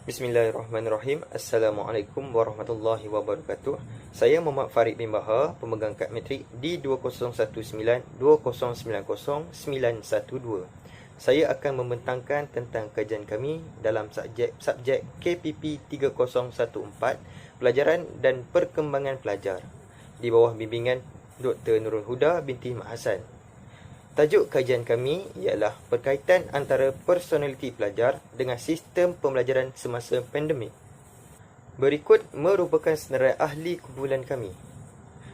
Bismillahirrahmanirrahim. Assalamualaikum warahmatullahi wabarakatuh. Saya Muhammad Farid bin Bahar, pemegang kad matrik D2019-2090-912. Saya akan membentangkan tentang kajian kami dalam subjek KPP 3014, Pelajaran dan Perkembangan Pelajar, di bawah bimbingan Dr. Nurul Huda binti Mak Hassan. Tajuk kajian kami ialah berkaitan antara personaliti pelajar dengan sistem pembelajaran semasa pandemik. Berikut merupakan senarai ahli kumpulan kami.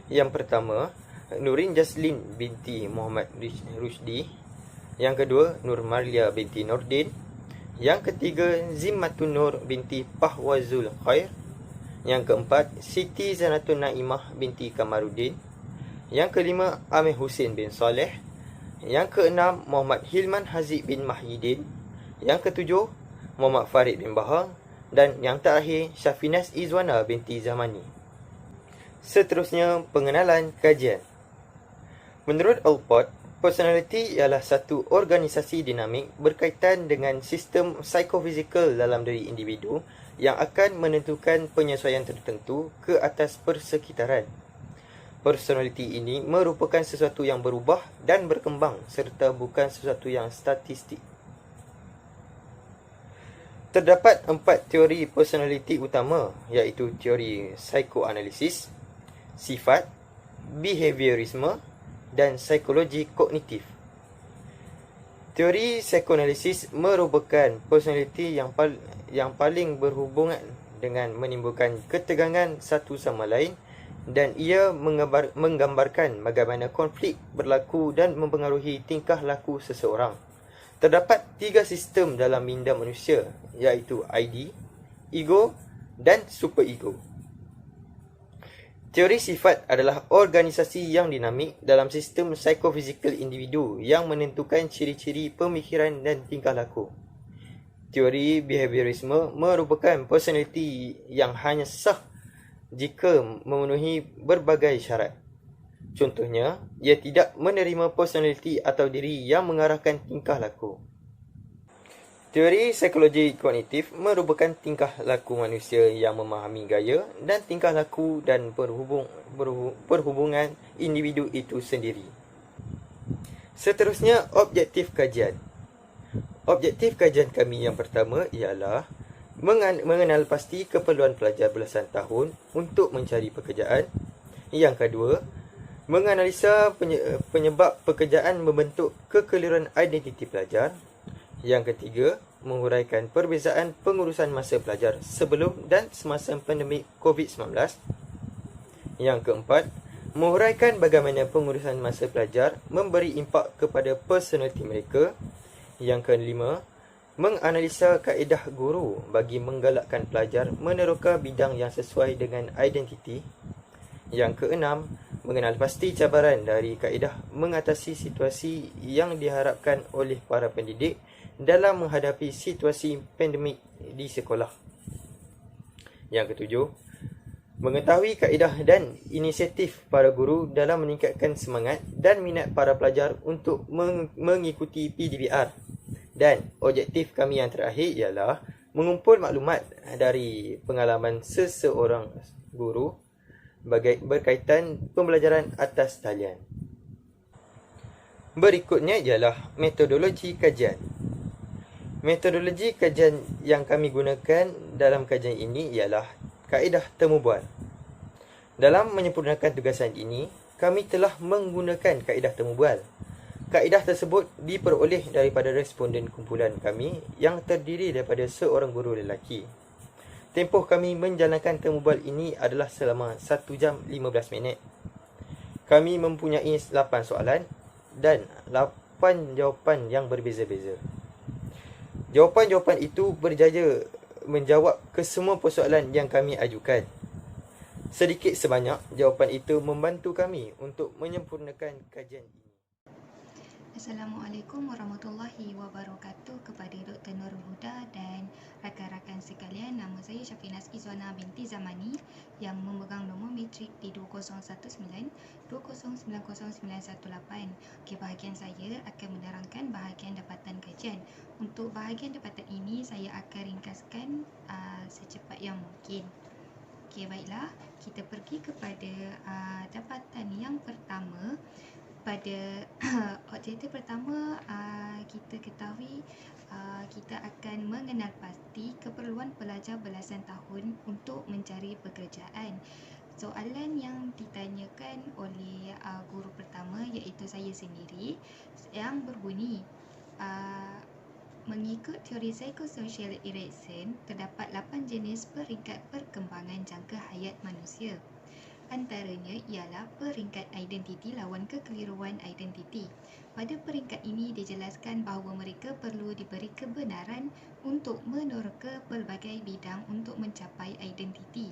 Yang pertama, Nurin Jaslin binti Muhammad Rusdi. Yang kedua, Nur Marlia binti Nordin. Yang ketiga, Zimmatun Nur binti Pahwazul Khair. Yang keempat, Siti Zanatun Naimah binti Kamaruddin. Yang kelima, Amir Hussein bin Saleh. Yang keenam, Muhammad Hilman Haziq bin Mahyidin. Yang ketujuh, Muhammad Farid bin Bahar. Dan yang terakhir, Syafinas Izwana binti Zamani. Seterusnya, pengenalan kajian. Menurut Alport, personality ialah satu organisasi dinamik berkaitan dengan sistem psikofizikal dalam diri individu yang akan menentukan penyesuaian tertentu ke atas persekitaran. Personaliti ini merupakan sesuatu yang berubah dan berkembang serta bukan sesuatu yang statistik. Terdapat 4 teori personaliti utama, iaitu teori psikoanalisis, sifat, behaviorisme dan psikologi kognitif. Teori psikoanalisis merupakan personaliti yang paling berhubungan dengan menimbulkan ketegangan satu sama lain, dan ia menggambarkan bagaimana konflik berlaku dan mempengaruhi tingkah laku seseorang. Terdapat 3 sistem dalam minda manusia, iaitu ID, ego dan superego. Teori sifat adalah organisasi yang dinamik dalam sistem psikofizikal individu yang menentukan ciri-ciri pemikiran dan tingkah laku. Teori behaviorisme merupakan personaliti yang hanya sah jika memenuhi berbagai syarat. Contohnya, ia tidak menerima personaliti atau diri yang mengarahkan tingkah laku. Teori psikologi kognitif merupakan tingkah laku manusia yang memahami gaya dan tingkah laku dan perhubungan individu itu sendiri. Seterusnya, objektif kajian. Objektif kajian kami yang pertama ialah mengenal pasti keperluan pelajar belasan tahun untuk mencari pekerjaan. Yang kedua, menganalisa penyebab pekerjaan membentuk kekeliruan identiti pelajar. Yang ketiga, menguraikan perbezaan pengurusan masa pelajar sebelum dan semasa pandemik COVID-19. Yang keempat, menguraikan bagaimana pengurusan masa pelajar memberi impak kepada personaliti mereka. Yang kelima, menganalisa kaedah guru bagi menggalakkan pelajar meneroka bidang yang sesuai dengan identiti. Yang keenam, mengenal pasti cabaran dari kaedah mengatasi situasi yang diharapkan oleh para pendidik dalam menghadapi situasi pandemik di sekolah. Yang ketujuh, mengetahui kaedah dan inisiatif para guru dalam meningkatkan semangat dan minat para pelajar untuk mengikuti PDPR. Dan objektif kami yang terakhir ialah mengumpul maklumat dari pengalaman seseorang guru berkaitan pembelajaran atas talian. Berikutnya ialah metodologi kajian. Metodologi kajian yang kami gunakan dalam kajian ini ialah kaedah temu bual. Dalam menyempurnakan tugasan ini, kami telah menggunakan kaedah temu bual. Kaedah tersebut diperoleh daripada responden kumpulan kami yang terdiri daripada seorang guru lelaki. Tempoh kami menjalankan temu bual ini adalah selama 1 jam 15 minit. Kami mempunyai 8 soalan dan 8 jawapan yang berbeza-beza. Jawapan-jawapan itu berjaya menjawab kesemua persoalan yang kami ajukan. Sedikit sebanyak, jawapan itu membantu kami untuk menyempurnakan kajian ini. Assalamualaikum warahmatullahi wabarakatuh kepada Dr. Nurul Huda dan rakan-rakan sekalian. Nama saya Syafinas Izwana binti Zamani yang memegang nombor matrik D2019-2090-918. Okey, bahagian saya akan menerangkan bahagian dapatan kajian. Untuk bahagian dapatan ini, saya akan ringkaskan yang mungkin. Okey, baiklah. Kita pergi kepada dapatan yang pertama. Pada objektif pertama, kita ketahui kita akan mengenal pasti keperluan pelajar belasan tahun untuk mencari pekerjaan. Soalan yang ditanyakan oleh guru pertama iaitu saya sendiri yang berbunyi, mengikut teori psikososial Erikson, terdapat 8 jenis peringkat perkembangan jangka hayat manusia. Antaranya ialah peringkat identiti lawan kekeliruan identiti. Pada peringkat ini dijelaskan bahawa mereka perlu diberi kebenaran untuk meneroka pelbagai bidang untuk mencapai identiti.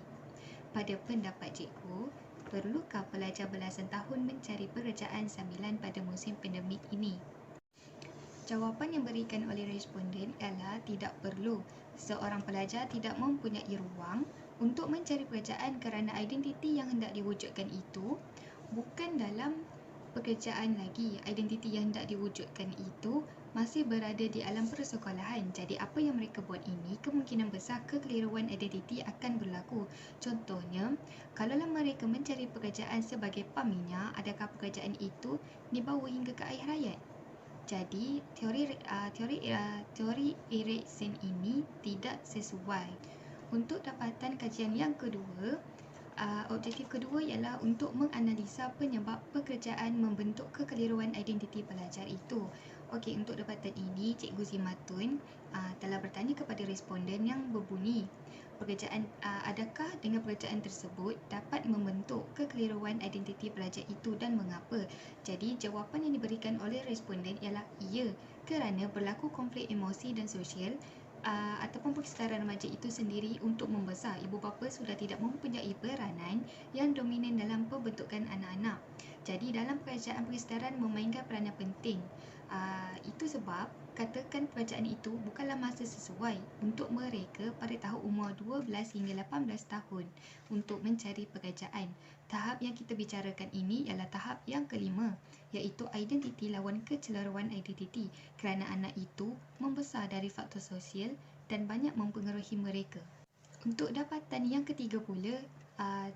Pada pendapat cikgu, perlukah pelajar belasan tahun mencari pekerjaan sambilan pada musim pandemik ini? Jawapan yang diberikan oleh responden ialah tidak perlu. Seorang pelajar tidak mempunyai ruang untuk mencari pekerjaan kerana identiti yang hendak diwujudkan itu bukan dalam pekerjaan lagi. Identiti yang hendak diwujudkan itu masih berada di alam persekolahan. Jadi apa yang mereka buat ini, kemungkinan besar kekeliruan identiti akan berlaku. Contohnya, kalaulah mereka mencari pekerjaan sebagai pam minyak, adakah pekerjaan itu dibawa hingga ke akhir hayat? Jadi teori Erikson ini tidak sesuai. Untuk dapatan kajian yang kedua, objektif kedua ialah untuk menganalisa penyebab pekerjaan membentuk kekeliruan identiti pelajar itu. Okey, untuk dapatan ini, Cikgu Zimatun telah bertanya kepada responden yang berbunyi, adakah dengan pekerjaan tersebut dapat membentuk kekeliruan identiti pelajar itu dan mengapa? Jadi, jawapan yang diberikan oleh responden ialah ya, kerana berlaku konflik emosi dan sosial ataupun persekitaran remaja itu sendiri untuk membesar. Ibu bapa sudah tidak mempunyai peranan yang dominan dalam pembentukan anak-anak. Jadi dalam kerajaan persekitaran memainkan peranan penting. Itu sebab katakan pekerjaan itu bukanlah masa sesuai untuk mereka pada tahun umur 12 hingga 18 tahun untuk mencari pekerjaan. Tahap yang kita bicarakan ini ialah tahap yang kelima, iaitu identiti lawan kecelaruan identiti, kerana anak itu membesar dari faktor sosial dan banyak mempengaruhi mereka. Untuk dapatan yang ketiga pula,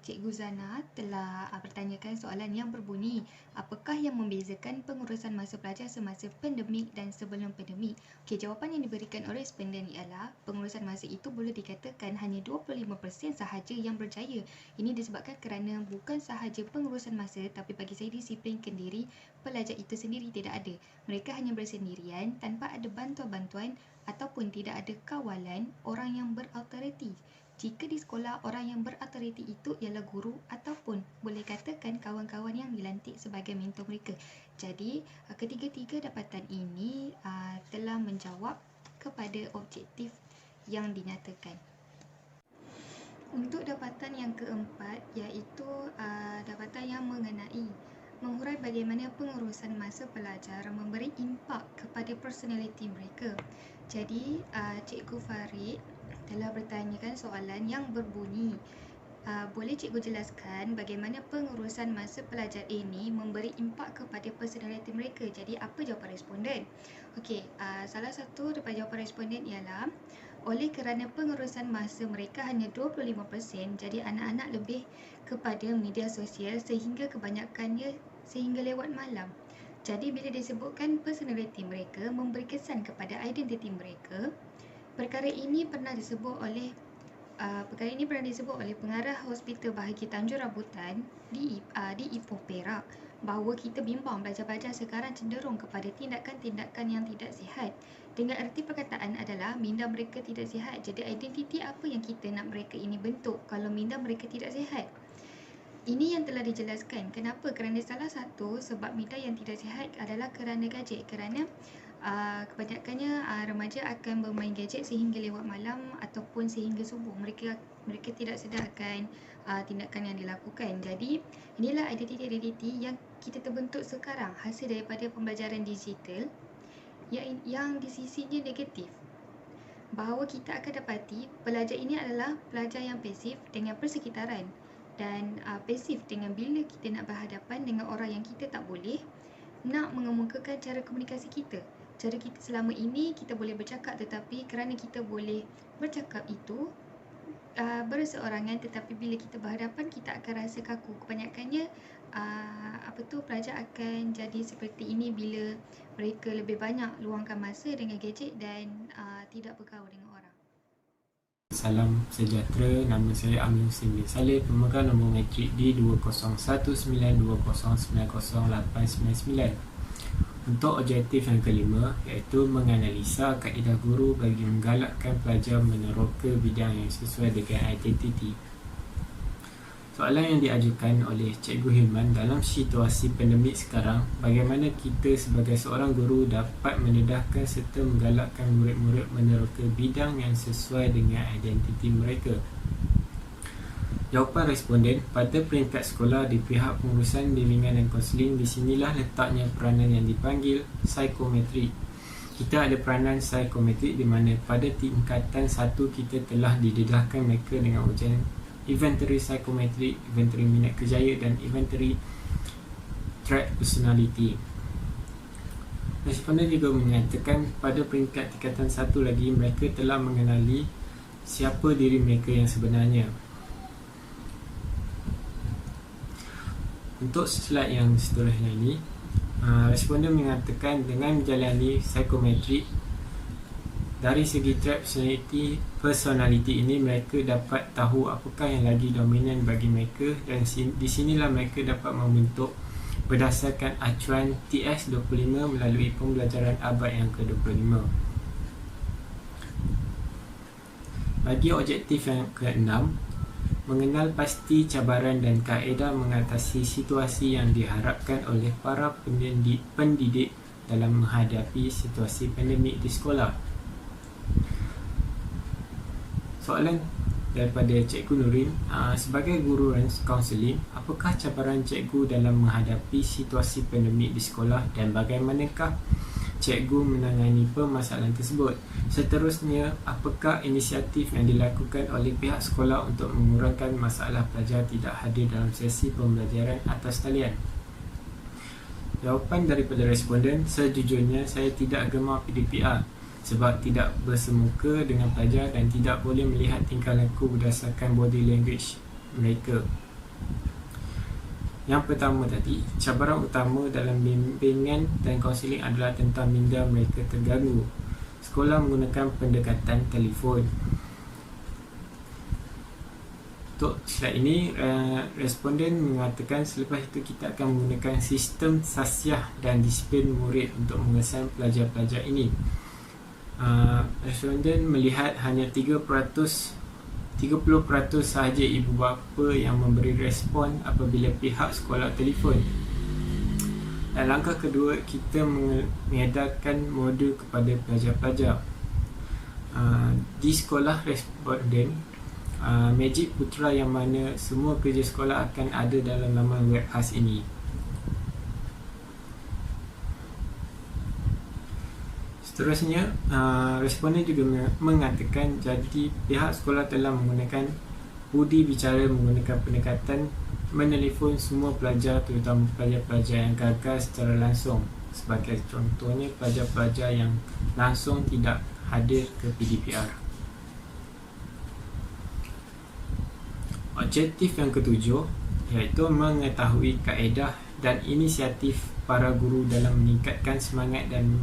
Cikgu Zana telah bertanyakan soalan yang berbunyi, apakah yang membezakan pengurusan masa pelajar semasa pandemik dan sebelum pandemik? Okey, jawapan yang diberikan oleh responden ialah pengurusan masa itu boleh dikatakan hanya 25% sahaja yang berjaya. Ini disebabkan kerana bukan sahaja pengurusan masa, tapi bagi saya disiplin kendiri pelajar itu sendiri tidak ada. Mereka hanya bersendirian tanpa ada bantuan-bantuan ataupun tidak ada kawalan orang yang berautoriti. Jika di sekolah, orang yang berautoriti itu ialah guru ataupun boleh katakan kawan-kawan yang dilantik sebagai mentor mereka. Jadi, ketiga-tiga dapatan ini telah menjawab kepada objektif yang dinyatakan. Untuk dapatan yang keempat, iaitu dapatan yang mengenai menghurai bagaimana pengurusan masa pelajar memberi impak kepada personaliti mereka. Jadi, Cikgu Farid telah bertanyakan soalan yang berbunyi, boleh cikgu jelaskan bagaimana pengurusan masa pelajar ini memberi impak kepada personaliti mereka? Jadi apa jawapan responden? Okey, salah satu daripada jawapan responden ialah oleh kerana pengurusan masa mereka hanya 25%, jadi anak-anak lebih kepada media sosial sehingga kebanyakannya sehingga lewat malam. Jadi bila disebutkan personaliti mereka memberi kesan kepada identiti mereka, perkara ini pernah disebut oleh pengarah Hospital Bahagia Tanjung Rambutan di Ipoh Perak, bahawa kita bimbang pelajar-pelajar sekarang cenderung kepada tindakan-tindakan yang tidak sihat. Dengan erti perkataan adalah minda mereka tidak sihat. Jadi identiti apa yang kita nak mereka ini bentuk kalau minda mereka tidak sihat? Ini yang telah dijelaskan. Kenapa? Kerana salah satu sebab minda yang tidak sihat adalah kerana gadget. Kerana kebanyakannya remaja akan bermain gadget sehingga lewat malam ataupun sehingga subuh. Mereka tidak sedar akan tindakan yang dilakukan. Jadi inilah identiti yang kita terbentuk sekarang hasil daripada pembelajaran digital yang di sisinya negatif. Bahawa kita akan dapati pelajar ini adalah pelajar yang pasif dengan persekitaran, dan pasif dengan bila kita nak berhadapan dengan orang yang kita tak boleh nak mengemukakan cara komunikasi kita. Cara kita selama ini kita boleh bercakap, tetapi kerana kita boleh bercakap itu berseorangan, tetapi bila kita berhadapan kita akan rasa kaku. Kebanyakannya pelajar akan jadi seperti ini bila mereka lebih banyak luangkan masa dengan gadget dan tidak bergaul dengan orang. Salam sejahtera, nama saya Amin Hussein bin Saleh, pemegang nombor matrik D20192090899. Untuk objektif yang kelima, iaitu menganalisa kaedah guru bagi menggalakkan pelajar meneroka bidang yang sesuai dengan identiti. Soalan yang diajukan oleh Cikgu Hilman, dalam situasi pandemik sekarang, bagaimana kita sebagai seorang guru dapat mendedahkan serta menggalakkan murid-murid meneroka bidang yang sesuai dengan identiti mereka? Jawapan responden, pada peringkat sekolah di pihak pengurusan bimbingan dan kaunseling, di sinilah letaknya peranan yang dipanggil psikometrik. Kita ada peranan psikometrik di mana pada tingkatan 1 kita telah didedahkan mereka dengan ujian inventory psikometrik, inventory minat kerjaya dan inventory trait personality. Responden juga menyatakan pada peringkat tingkatan 1 lagi mereka telah mengenali siapa diri mereka yang sebenarnya. Untuk slide yang seterusnya ini, responden mengatakan dengan menjalani psikometrik dari segi trait personality ini mereka dapat tahu apakah yang lagi dominan bagi mereka dan di sinilah mereka dapat membentuk berdasarkan acuan TS25 melalui pembelajaran abad yang ke-25. Bagi objektif yang ke-6, mengenal pasti cabaran dan kaedah mengatasi situasi yang diharapkan oleh para pendidik dalam menghadapi situasi pandemik di sekolah. Soalan daripada Cikgu Nurin, sebagai guru kaunseling, apakah cabaran cikgu dalam menghadapi situasi pandemik di sekolah dan bagaimanakah cikgu menangani permasalahan tersebut? Seterusnya, apakah inisiatif yang dilakukan oleh pihak sekolah untuk mengurangkan masalah pelajar tidak hadir dalam sesi pembelajaran atas talian? Jawapan daripada responden, sejujurnya saya tidak gemar PDPR sebab tidak bersemuka dengan pelajar dan tidak boleh melihat tingkah laku berdasarkan body language mereka. Yang pertama tadi, cabaran utama dalam bimbingan dan kaunseling adalah tentang minda mereka terganggu. Sekolah menggunakan pendekatan telefon. Untuk slide ini, responden mengatakan selepas itu kita akan menggunakan sistem sasiah dan disiplin murid untuk mengesan pelajar-pelajar ini. Responden melihat hanya 30% sahaja ibu bapa yang memberi respon apabila pihak sekolah telefon. Dan langkah kedua, kita mengedarkan modul kepada pelajar-pelajar. Di sekolah responden, Magic Putra yang mana semua kerja sekolah akan ada dalam laman web khas ini. Seterusnya, responden juga mengatakan jadi pihak sekolah telah menggunakan budi bicara menggunakan pendekatan menelefon semua pelajar, terutama pelajar-pelajar yang gagal secara langsung. Sebagai contohnya, pelajar-pelajar yang langsung tidak hadir ke PDPR. Objektif yang ketujuh iaitu mengetahui kaedah dan inisiatif para guru dalam meningkatkan semangat dan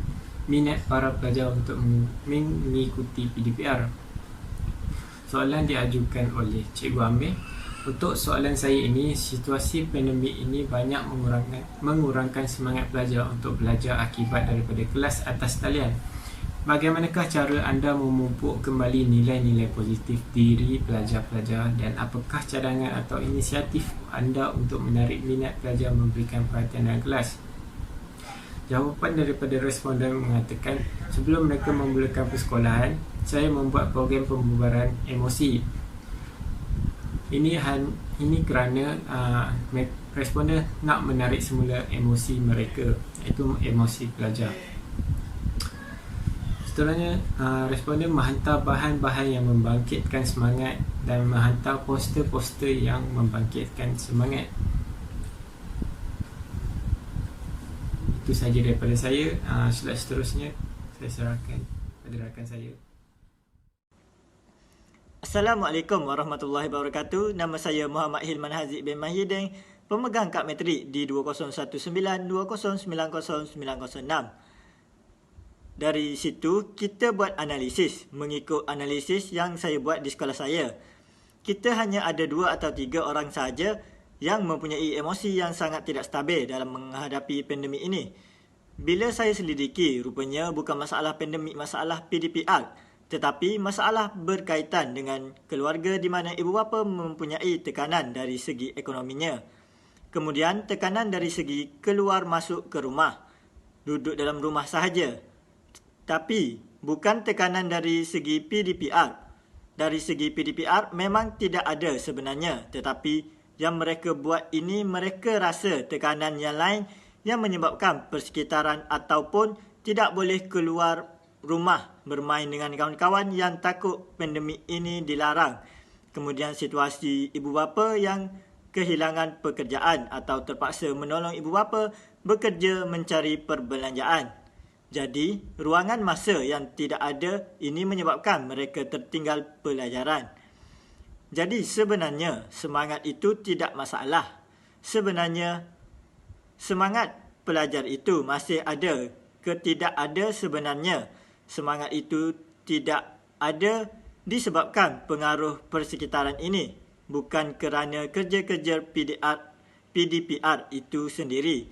minat para pelajar untuk mengikuti PDPR. Soalan diajukan oleh Cikgu Amir. Untuk soalan saya ini, situasi pandemik ini banyak mengurangkan semangat pelajar untuk belajar akibat daripada kelas atas talian. Bagaimanakah cara anda memupuk kembali nilai-nilai positif diri pelajar-pelajar dan apakah cadangan atau inisiatif anda untuk menarik minat pelajar memberikan perhatian dalam kelas? Jawapan daripada responden mengatakan sebelum mereka memulakan persekolahan, saya membuat program pembubaran emosi. Ini kerana responden nak menarik semula emosi mereka, iaitu emosi pelajar. Seterusnya, responden menghantar bahan-bahan yang membangkitkan semangat dan menghantar poster-poster yang membangkitkan semangat. Itu sahaja daripada saya. Slide seterusnya saya serahkan pada rakan saya. Assalamualaikum warahmatullahi wabarakatuh. Nama saya Muhammad Hilman Haziq bin Mahideng, pemegang kad matrik di 2019-2090-906. Dari situ, kita buat analisis mengikut analisis yang saya buat di sekolah saya. Kita hanya ada 2 atau 3 orang sahaja yang mempunyai emosi yang sangat tidak stabil dalam menghadapi pandemik ini. Bila saya selidiki, rupanya bukan masalah pandemik, masalah PDPR, tetapi masalah berkaitan dengan keluarga di mana ibu bapa mempunyai tekanan dari segi ekonominya. Kemudian tekanan dari segi keluar masuk ke rumah, duduk dalam rumah sahaja. Tapi bukan tekanan dari segi PDPR. Dari segi PDPR memang tidak ada sebenarnya, tetapi yang mereka buat ini mereka rasa tekanan yang lain yang menyebabkan persekitaran ataupun tidak boleh keluar rumah bermain dengan kawan-kawan yang takut pandemik ini dilarang. Kemudian situasi ibu bapa yang kehilangan pekerjaan atau terpaksa menolong ibu bapa bekerja mencari perbelanjaan. Jadi, ruangan masa yang tidak ada ini menyebabkan mereka tertinggal pelajaran. Jadi sebenarnya semangat itu tidak masalah. Sebenarnya semangat pelajar itu masih ada ke tidak ada sebenarnya. Semangat itu tidak ada disebabkan pengaruh persekitaran ini, bukan kerana kerja-kerja PDPR itu sendiri.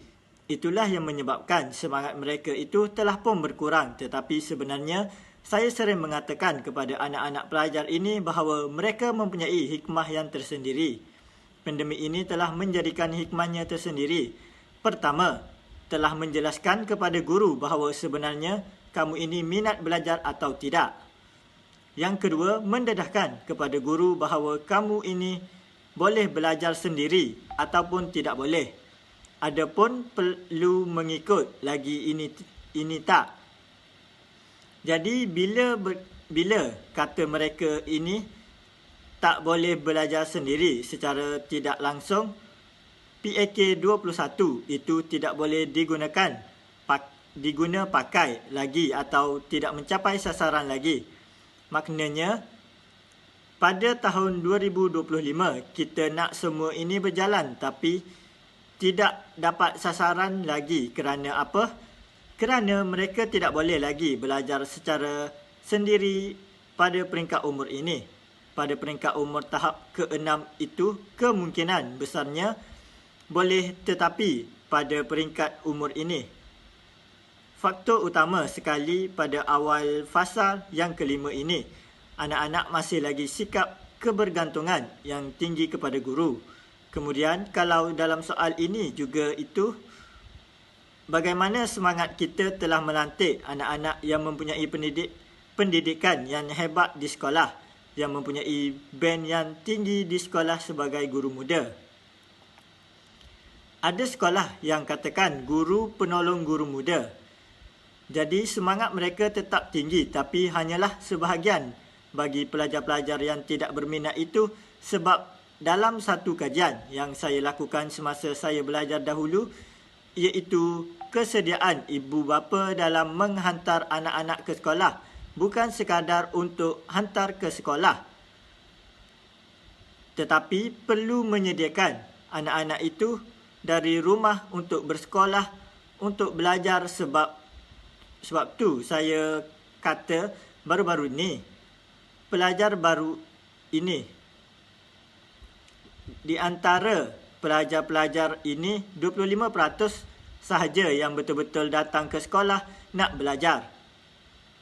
Itulah yang menyebabkan semangat mereka itu telah pun berkurang. Tetapi sebenarnya saya sering mengatakan kepada anak-anak pelajar ini bahawa mereka mempunyai hikmah yang tersendiri. Pandemik ini telah menjadikan hikmahnya tersendiri. Pertama, telah menjelaskan kepada guru bahawa sebenarnya kamu ini minat belajar atau tidak. Yang kedua, mendedahkan kepada guru bahawa kamu ini boleh belajar sendiri ataupun tidak boleh. Adapun perlu mengikut lagi ini tak. Jadi bila kata mereka ini tak boleh belajar sendiri secara tidak langsung, PAK 21 itu tidak boleh diguna pakai lagi atau tidak mencapai sasaran lagi. Maknanya pada tahun 2025 kita nak semua ini berjalan tapi tidak dapat sasaran lagi. Kerana apa? Kerana mereka tidak boleh lagi belajar secara sendiri pada peringkat umur ini. Pada peringkat umur tahap ke-6 itu kemungkinan besarnya boleh, tetapi pada peringkat umur ini. Faktor utama sekali pada awal fasa yang kelima ini, anak-anak masih lagi sikap kebergantungan yang tinggi kepada guru. Kemudian kalau dalam soal ini juga itu, bagaimana semangat kita telah melantik anak-anak yang mempunyai pendidikan yang hebat di sekolah, yang mempunyai band yang tinggi di sekolah sebagai guru muda. Ada sekolah yang katakan guru penolong guru muda. Jadi semangat mereka tetap tinggi tapi hanyalah sebahagian bagi pelajar-pelajar yang tidak berminat itu, sebab dalam satu kajian yang saya lakukan semasa saya belajar dahulu, iaitu kesediaan ibu bapa dalam menghantar anak-anak ke sekolah, bukan sekadar untuk hantar ke sekolah, tetapi perlu menyediakan anak-anak itu dari rumah untuk bersekolah, untuk belajar. Sebab tu saya kata baru-baru ini, pelajar baru ini, di antara pelajar-pelajar ini 25% sahaja yang betul-betul datang ke sekolah nak belajar.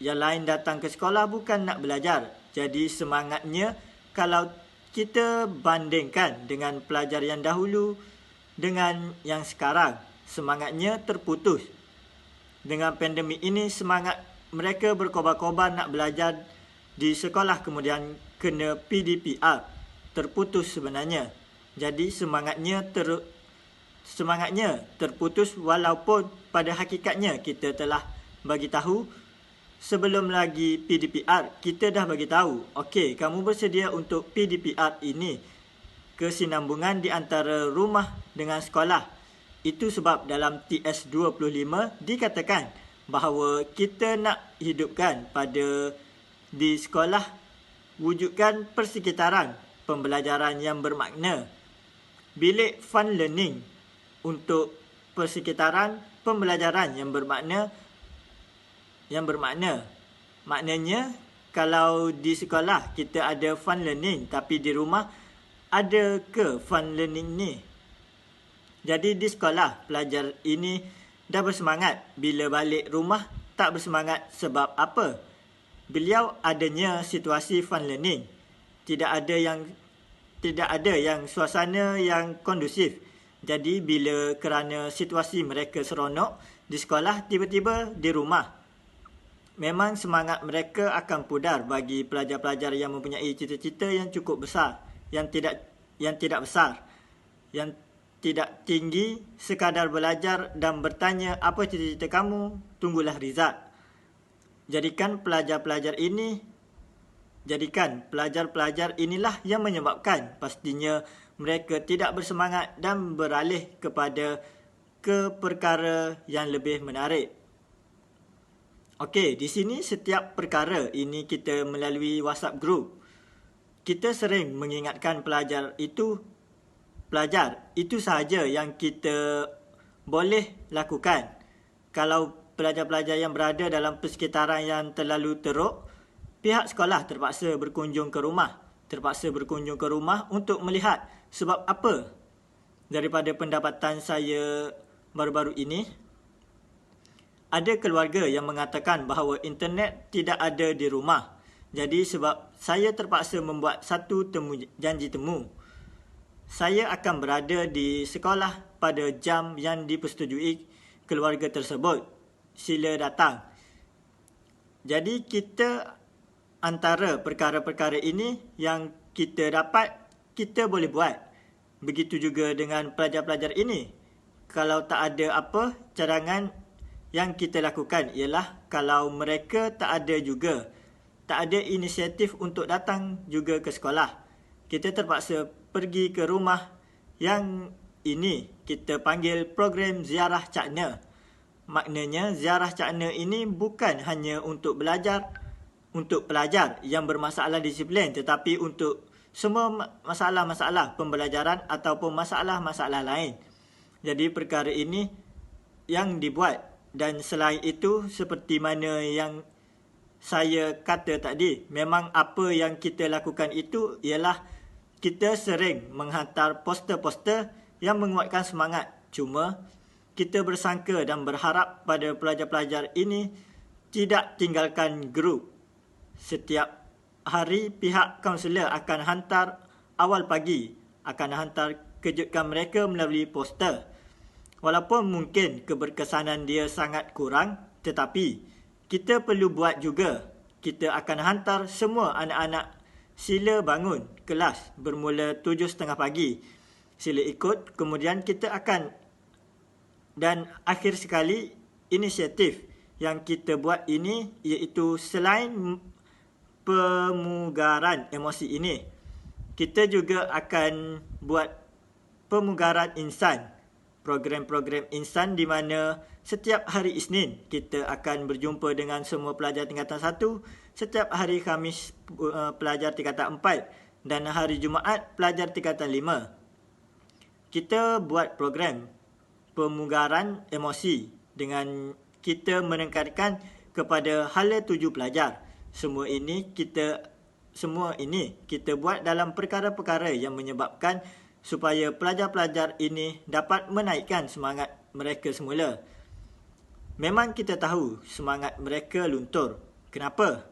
Yang lain datang ke sekolah bukan nak belajar. Jadi semangatnya kalau kita bandingkan dengan pelajar yang dahulu dengan yang sekarang, semangatnya terputus. Dengan pandemik ini semangat mereka berkobar-kobar nak belajar di sekolah, kemudian kena PDPR, terputus sebenarnya. Jadi semangatnya terputus, walaupun pada hakikatnya kita telah bagi tahu sebelum lagi PDPR, kita dah bagi tahu, okey, kamu bersedia untuk PDPR ini, kesinambungan di antara rumah dengan sekolah. Itu sebab dalam TS25 dikatakan bahawa kita nak hidupkan pada di sekolah wujudkan persekitaran pembelajaran yang bermakna. Bilik fun learning untuk persekitaran pembelajaran yang bermakna. Maknanya, kalau di sekolah kita ada fun learning, tapi di rumah ada ke fun learning ni? Jadi di sekolah, pelajar ini dah bersemangat. Bila balik rumah, tak bersemangat sebab apa? Beliau adanya situasi fun learning. Tidak ada yang suasana yang kondusif. Jadi bila kerana situasi mereka seronok di sekolah, tiba-tiba di rumah, memang semangat mereka akan pudar. Bagi pelajar-pelajar yang mempunyai cita-cita yang cukup besar, yang tidak besar, yang tidak tinggi, sekadar belajar dan bertanya, apa cita-cita kamu? Tunggulah result. Jadikan pelajar-pelajar inilah yang menyebabkan pastinya mereka tidak bersemangat dan beralih kepada perkara yang lebih menarik. Okey, di sini setiap perkara ini kita melalui WhatsApp group. Kita sering mengingatkan pelajar itu sahaja yang kita boleh lakukan. Kalau pelajar-pelajar yang berada dalam persekitaran yang terlalu teruk, pihak sekolah terpaksa berkunjung ke rumah untuk melihat. Sebab apa? Daripada pendapatan saya baru-baru ini, ada keluarga yang mengatakan bahawa internet tidak ada di rumah. Jadi sebab saya terpaksa membuat satu janji temu. Saya akan berada di sekolah pada jam yang dipersetujui keluarga tersebut. Sila datang. Jadi antara perkara-perkara ini yang kita dapat, kita boleh buat. Begitu juga dengan pelajar-pelajar ini. Kalau tak ada apa, cadangan yang kita lakukan ialah kalau mereka tak ada inisiatif untuk datang juga ke sekolah, kita terpaksa pergi ke rumah. Yang ini kita panggil program ziarah cakna. Maknanya ziarah cakna ini bukan hanya untuk pelajar yang bermasalah disiplin, tetapi untuk semua masalah-masalah pembelajaran ataupun masalah-masalah lain. Jadi perkara ini yang dibuat. Dan selain itu, seperti mana yang saya kata tadi, memang apa yang kita lakukan itu ialah kita sering menghantar poster-poster yang menguatkan semangat. Cuma kita bersangka dan berharap pada pelajar-pelajar ini tidak tinggalkan grup. Setiap hari pihak kaunselor akan hantar awal pagi, kejutkan mereka melalui poster. Walaupun mungkin keberkesanan dia sangat kurang, tetapi kita perlu buat juga. Kita akan hantar semua anak-anak sila bangun kelas bermula 7.30 pagi. Sila ikut, kemudian kita akan. Dan akhir sekali, inisiatif yang kita buat ini iaitu selain pemugaran emosi ini, kita juga akan buat pemugaran insan. Program-program insan di mana setiap hari Isnin kita akan berjumpa dengan semua pelajar tingkatan 1, setiap hari Khamis pelajar tingkatan 4 dan hari Jumaat pelajar tingkatan 5. Kita buat program pemugaran emosi dengan kita menekankan kepada hala tuju pelajar. Semua ini kita buat dalam perkara-perkara yang menyebabkan supaya pelajar-pelajar ini dapat menaikkan semangat mereka semula. Memang kita tahu semangat mereka luntur. Kenapa?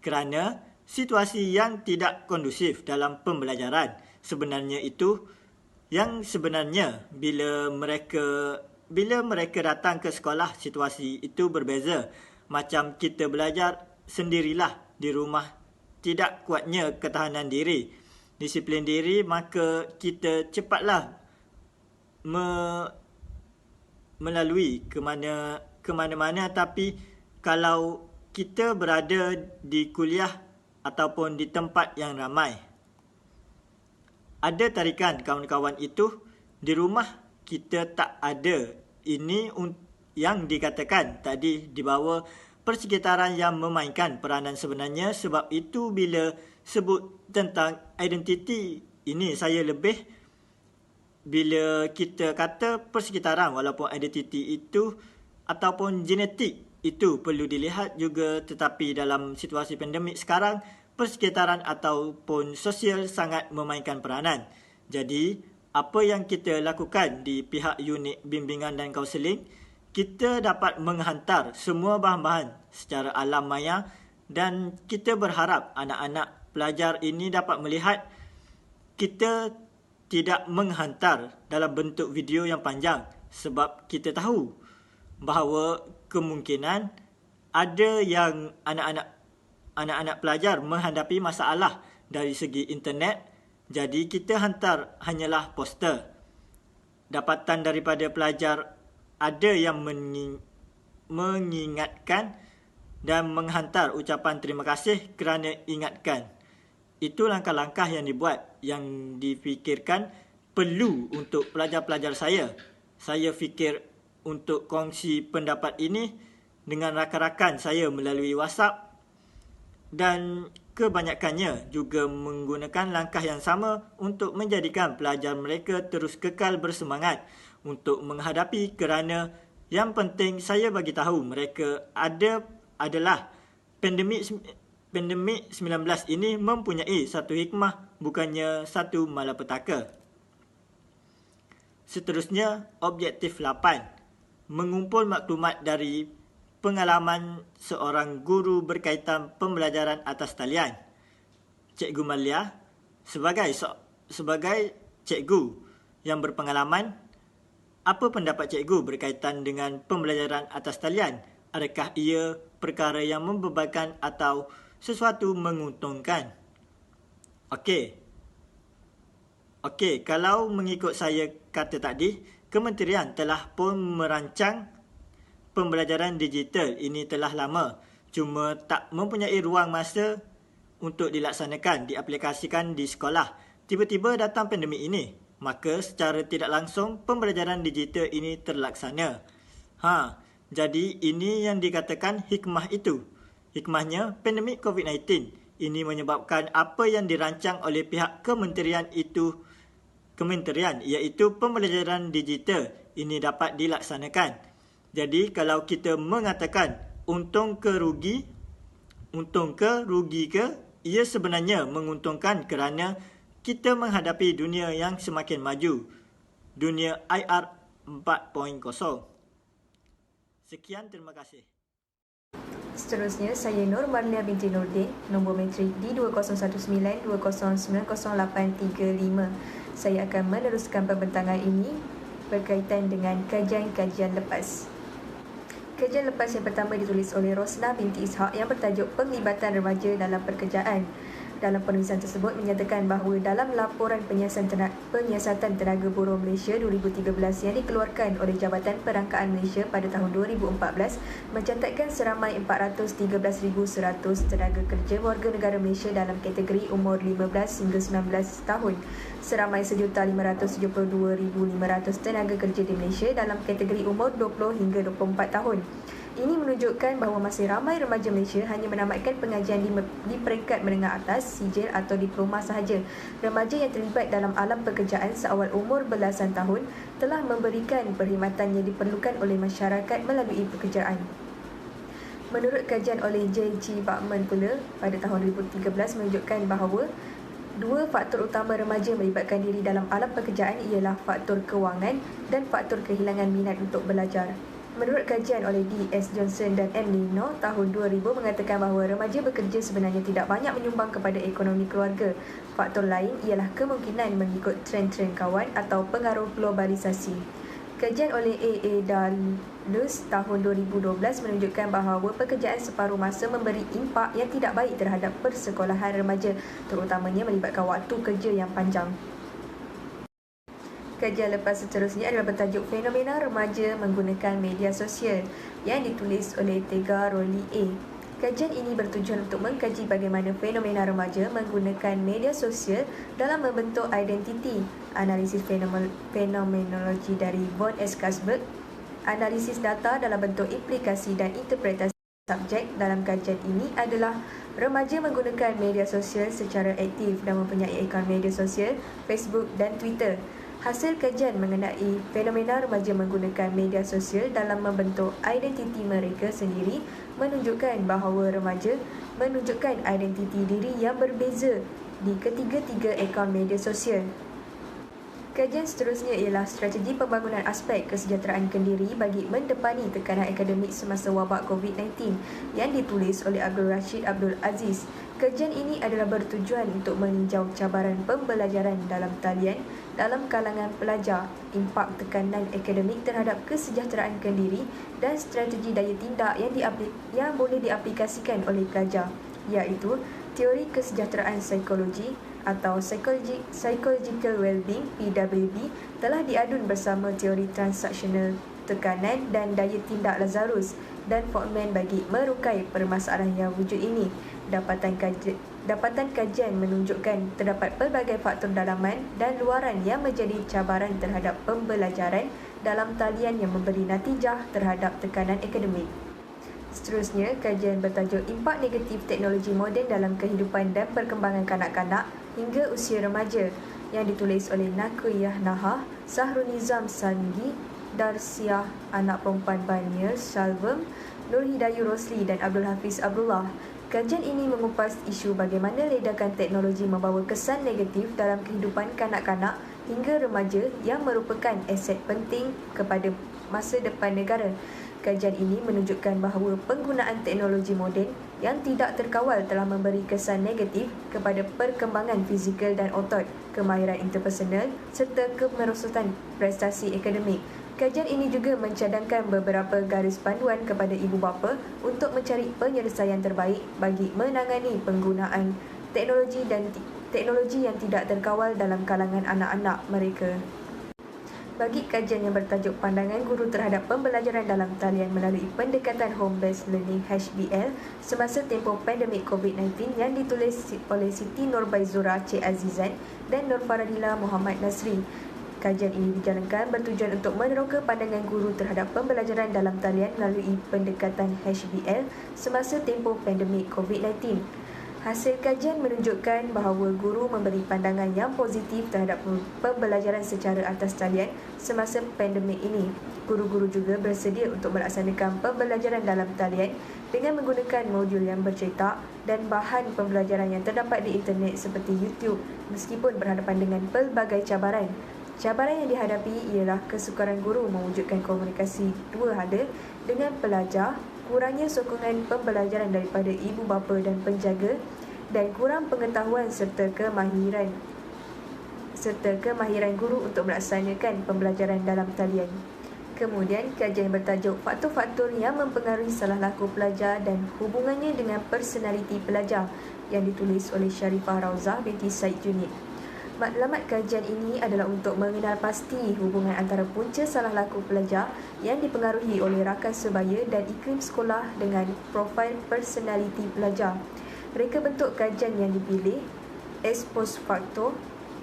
Kerana situasi yang tidak kondusif dalam pembelajaran. Sebenarnya bila mereka datang ke sekolah, situasi itu berbeza. Macam kita belajar sendirilah di rumah, tidak kuatnya ketahanan diri, disiplin diri, maka kita cepatlah melalui ke mana-mana. Tapi kalau kita berada di kuliah ataupun di tempat yang ramai, ada tarikan kawan-kawan itu, di rumah kita tak ada. Ini yang dikatakan tadi di bawah persekitaran yang memainkan peranan sebenarnya. Sebab itu bila sebut tentang identiti ini, saya lebih bila kita kata persekitaran, walaupun identiti itu ataupun genetik itu perlu dilihat juga, tetapi dalam situasi pandemik sekarang, persekitaran ataupun sosial sangat memainkan peranan. Jadi, apa yang kita lakukan di pihak unit bimbingan dan kaunseling, kita dapat menghantar semua bahan-bahan secara alam maya dan kita berharap anak-anak pelajar ini dapat melihat kita tidak menghantar dalam bentuk video yang panjang sebab kita tahu bahawa kemungkinan ada yang anak-anak pelajar menghadapi masalah dari segi internet, jadi kita hantar hanyalah poster. Dapatan daripada pelajar ada yang mengingatkan dan menghantar ucapan terima kasih kerana ingatkan. Itu langkah-langkah yang dibuat, yang difikirkan perlu untuk pelajar-pelajar saya. Saya fikir untuk kongsi pendapat ini dengan rakan-rakan saya melalui WhatsApp dan kebanyakannya juga menggunakan langkah yang sama untuk menjadikan pelajar mereka terus kekal bersemangat untuk menghadapi, kerana yang penting saya bagi tahu mereka adalah pandemik 19 ini mempunyai satu hikmah, bukannya satu malapetaka. Seterusnya, objektif 8. Mengumpul maklumat dari pengalaman seorang guru berkaitan pembelajaran atas talian. Cikgu Malia, sebagai cikgu yang berpengalaman, apa pendapat cikgu berkaitan dengan pembelajaran atas talian? Adakah ia perkara yang membebankan atau sesuatu menguntungkan? Okey, kalau mengikut saya kata tadi, kementerian telah pun merancang pembelajaran digital ini telah lama, cuma tak mempunyai ruang masa untuk dilaksanakan, diaplikasikan di sekolah. Tiba-tiba datang pandemik ini, maka secara tidak langsung pembelajaran digital ini terlaksana. Jadi ini yang dikatakan hikmah itu. Hikmahnya, pandemik COVID-19 ini menyebabkan apa yang dirancang oleh pihak kementerian iaitu pembelajaran digital ini dapat dilaksanakan. Jadi kalau kita mengatakan untung ke rugi ke, ia sebenarnya menguntungkan kerana kita menghadapi dunia yang semakin maju. Dunia IR 4.0. Sekian, terima kasih. Seterusnya, saya Nur Marlia binti Nurdin, nombor matrik D201920908335. Saya akan meneruskan pembentangan ini berkaitan dengan kajian-kajian lepas. Kajian lepas yang pertama ditulis oleh Rosnah binti Ishak yang bertajuk Penglibatan Remaja dalam Pekerjaan. Dalam penulisan tersebut menyatakan bahawa dalam laporan penyiasatan tenaga buruh Malaysia 2013 yang dikeluarkan oleh Jabatan Perangkaan Malaysia pada tahun 2014 mencatatkan seramai 413,100 tenaga kerja warga negara Malaysia dalam kategori umur 15 hingga 19 tahun. Seramai 1,572,500 tenaga kerja di Malaysia dalam kategori umur 20 hingga 24 tahun. Ini menunjukkan bahawa masih ramai remaja Malaysia hanya menamatkan pengajian di peringkat menengah atas, sijil atau diploma sahaja. Remaja yang terlibat dalam alam pekerjaan seawal umur belasan tahun telah memberikan perkhidmatan yang diperlukan oleh masyarakat melalui pekerjaan. Menurut kajian oleh J.G. Bachman pula pada tahun 2013 menunjukkan bahawa dua faktor utama remaja melibatkan diri dalam alam pekerjaan ialah faktor kewangan dan faktor kehilangan minat untuk belajar. Menurut kajian oleh D.S. Johnson dan M. Nino tahun 2000 mengatakan bahawa remaja bekerja sebenarnya tidak banyak menyumbang kepada ekonomi keluarga. Faktor lain ialah kemungkinan mengikut trend-trend kawan atau pengaruh globalisasi. Kajian oleh A.A. Dalus tahun 2012 menunjukkan bahawa pekerjaan separuh masa memberi impak yang tidak baik terhadap persekolahan remaja, terutamanya melibatkan waktu kerja yang panjang. Kajian lepas seterusnya adalah bertajuk Fenomena Remaja Menggunakan Media Sosial yang ditulis oleh Tega Roli A. Kajian ini bertujuan untuk mengkaji bagaimana fenomena remaja menggunakan media sosial dalam membentuk identiti, analisis fenomenologi dari Von S. Kasberg, analisis data dalam bentuk implikasi dan interpretasi subjek dalam kajian ini adalah Remaja menggunakan media sosial secara aktif dan mempunyai akaun media sosial, Facebook dan Twitter. Hasil kajian mengenai fenomena remaja menggunakan media sosial dalam membentuk identiti mereka sendiri menunjukkan bahawa remaja menunjukkan identiti diri yang berbeza di ketiga-tiga akaun media sosial. Kajian seterusnya ialah strategi pembangunan aspek kesejahteraan kendiri bagi mendepani tekanan akademik semasa wabak COVID-19 yang ditulis oleh Abdul Rashid Abdul Aziz. Kajian ini adalah bertujuan untuk meninjau cabaran pembelajaran dalam talian dalam kalangan pelajar, impak tekanan akademik terhadap kesejahteraan kendiri dan strategi daya tindak yang boleh diaplikasikan oleh pelajar, iaitu teori kesejahteraan psikologi atau Psychological Wellbeing (PWB) telah diadun bersama teori transaksional tekanan dan daya tindak Lazarus dan Fortman bagi merukai permasalahan yang wujud ini. Dapatan kajian menunjukkan terdapat pelbagai faktor dalaman dan luaran yang menjadi cabaran terhadap pembelajaran dalam talian yang memberi natijah terhadap tekanan akademik. Seterusnya, kajian bertajuk Impak Negatif Teknologi Moden dalam Kehidupan dan Perkembangan Kanak-kanak hingga Usia Remaja yang ditulis oleh Nakuyah Nahah, Sahrul Nizam Sangi, Darsiah Anak Perempuan Banir Shalvam, Nur Hidayu Rosli dan Abdul Hafiz Abdullah. Kajian ini mengupas isu bagaimana ledakan teknologi membawa kesan negatif dalam kehidupan kanak-kanak hingga remaja yang merupakan aset penting kepada masa depan negara. Kajian ini menunjukkan bahawa penggunaan teknologi moden yang tidak terkawal telah memberi kesan negatif kepada perkembangan fizikal dan otot, kemahiran interpersonal serta kemerosotan prestasi akademik. Kajian ini juga mencadangkan beberapa garis panduan kepada ibu bapa untuk mencari penyelesaian terbaik bagi menangani penggunaan teknologi yang tidak terkawal dalam kalangan anak-anak mereka. Bagi kajian yang bertajuk Pandangan Guru Terhadap Pembelajaran dalam Talian melalui Pendekatan Home-Based Learning (HBL) semasa tempoh pandemik COVID-19 yang ditulis oleh Siti Nurbaizura Cik Azizan dan Nur Faradila Muhammad Nasri. Kajian ini dijalankan bertujuan untuk meneroka pandangan guru terhadap pembelajaran dalam talian melalui pendekatan HBL semasa tempoh pandemik COVID-19. Hasil kajian menunjukkan bahawa guru memberi pandangan yang positif terhadap pembelajaran secara atas talian semasa pandemik ini. Guru-guru juga bersedia untuk melaksanakan pembelajaran dalam talian dengan menggunakan modul yang bercetak dan bahan pembelajaran yang terdapat di internet seperti YouTube meskipun berhadapan dengan pelbagai cabaran. Cabaran yang dihadapi ialah kesukaran guru mewujudkan komunikasi dua hada dengan pelajar, kurangnya sokongan pembelajaran daripada ibu bapa dan penjaga dan kurang pengetahuan serta kemahiran guru untuk melaksanakan pembelajaran dalam talian. Kemudian, kajian bertajuk Faktor-faktor yang mempengaruhi salah laku pelajar dan hubungannya dengan personaliti pelajar yang ditulis oleh Sharifah Rauzah binti Said Junid. Maklumat kajian ini adalah untuk mengenal pasti hubungan antara punca salah laku pelajar yang dipengaruhi oleh rakan sebaya dan iklim sekolah dengan profil personaliti pelajar. Reka bentuk kajian yang dipilih ex post facto,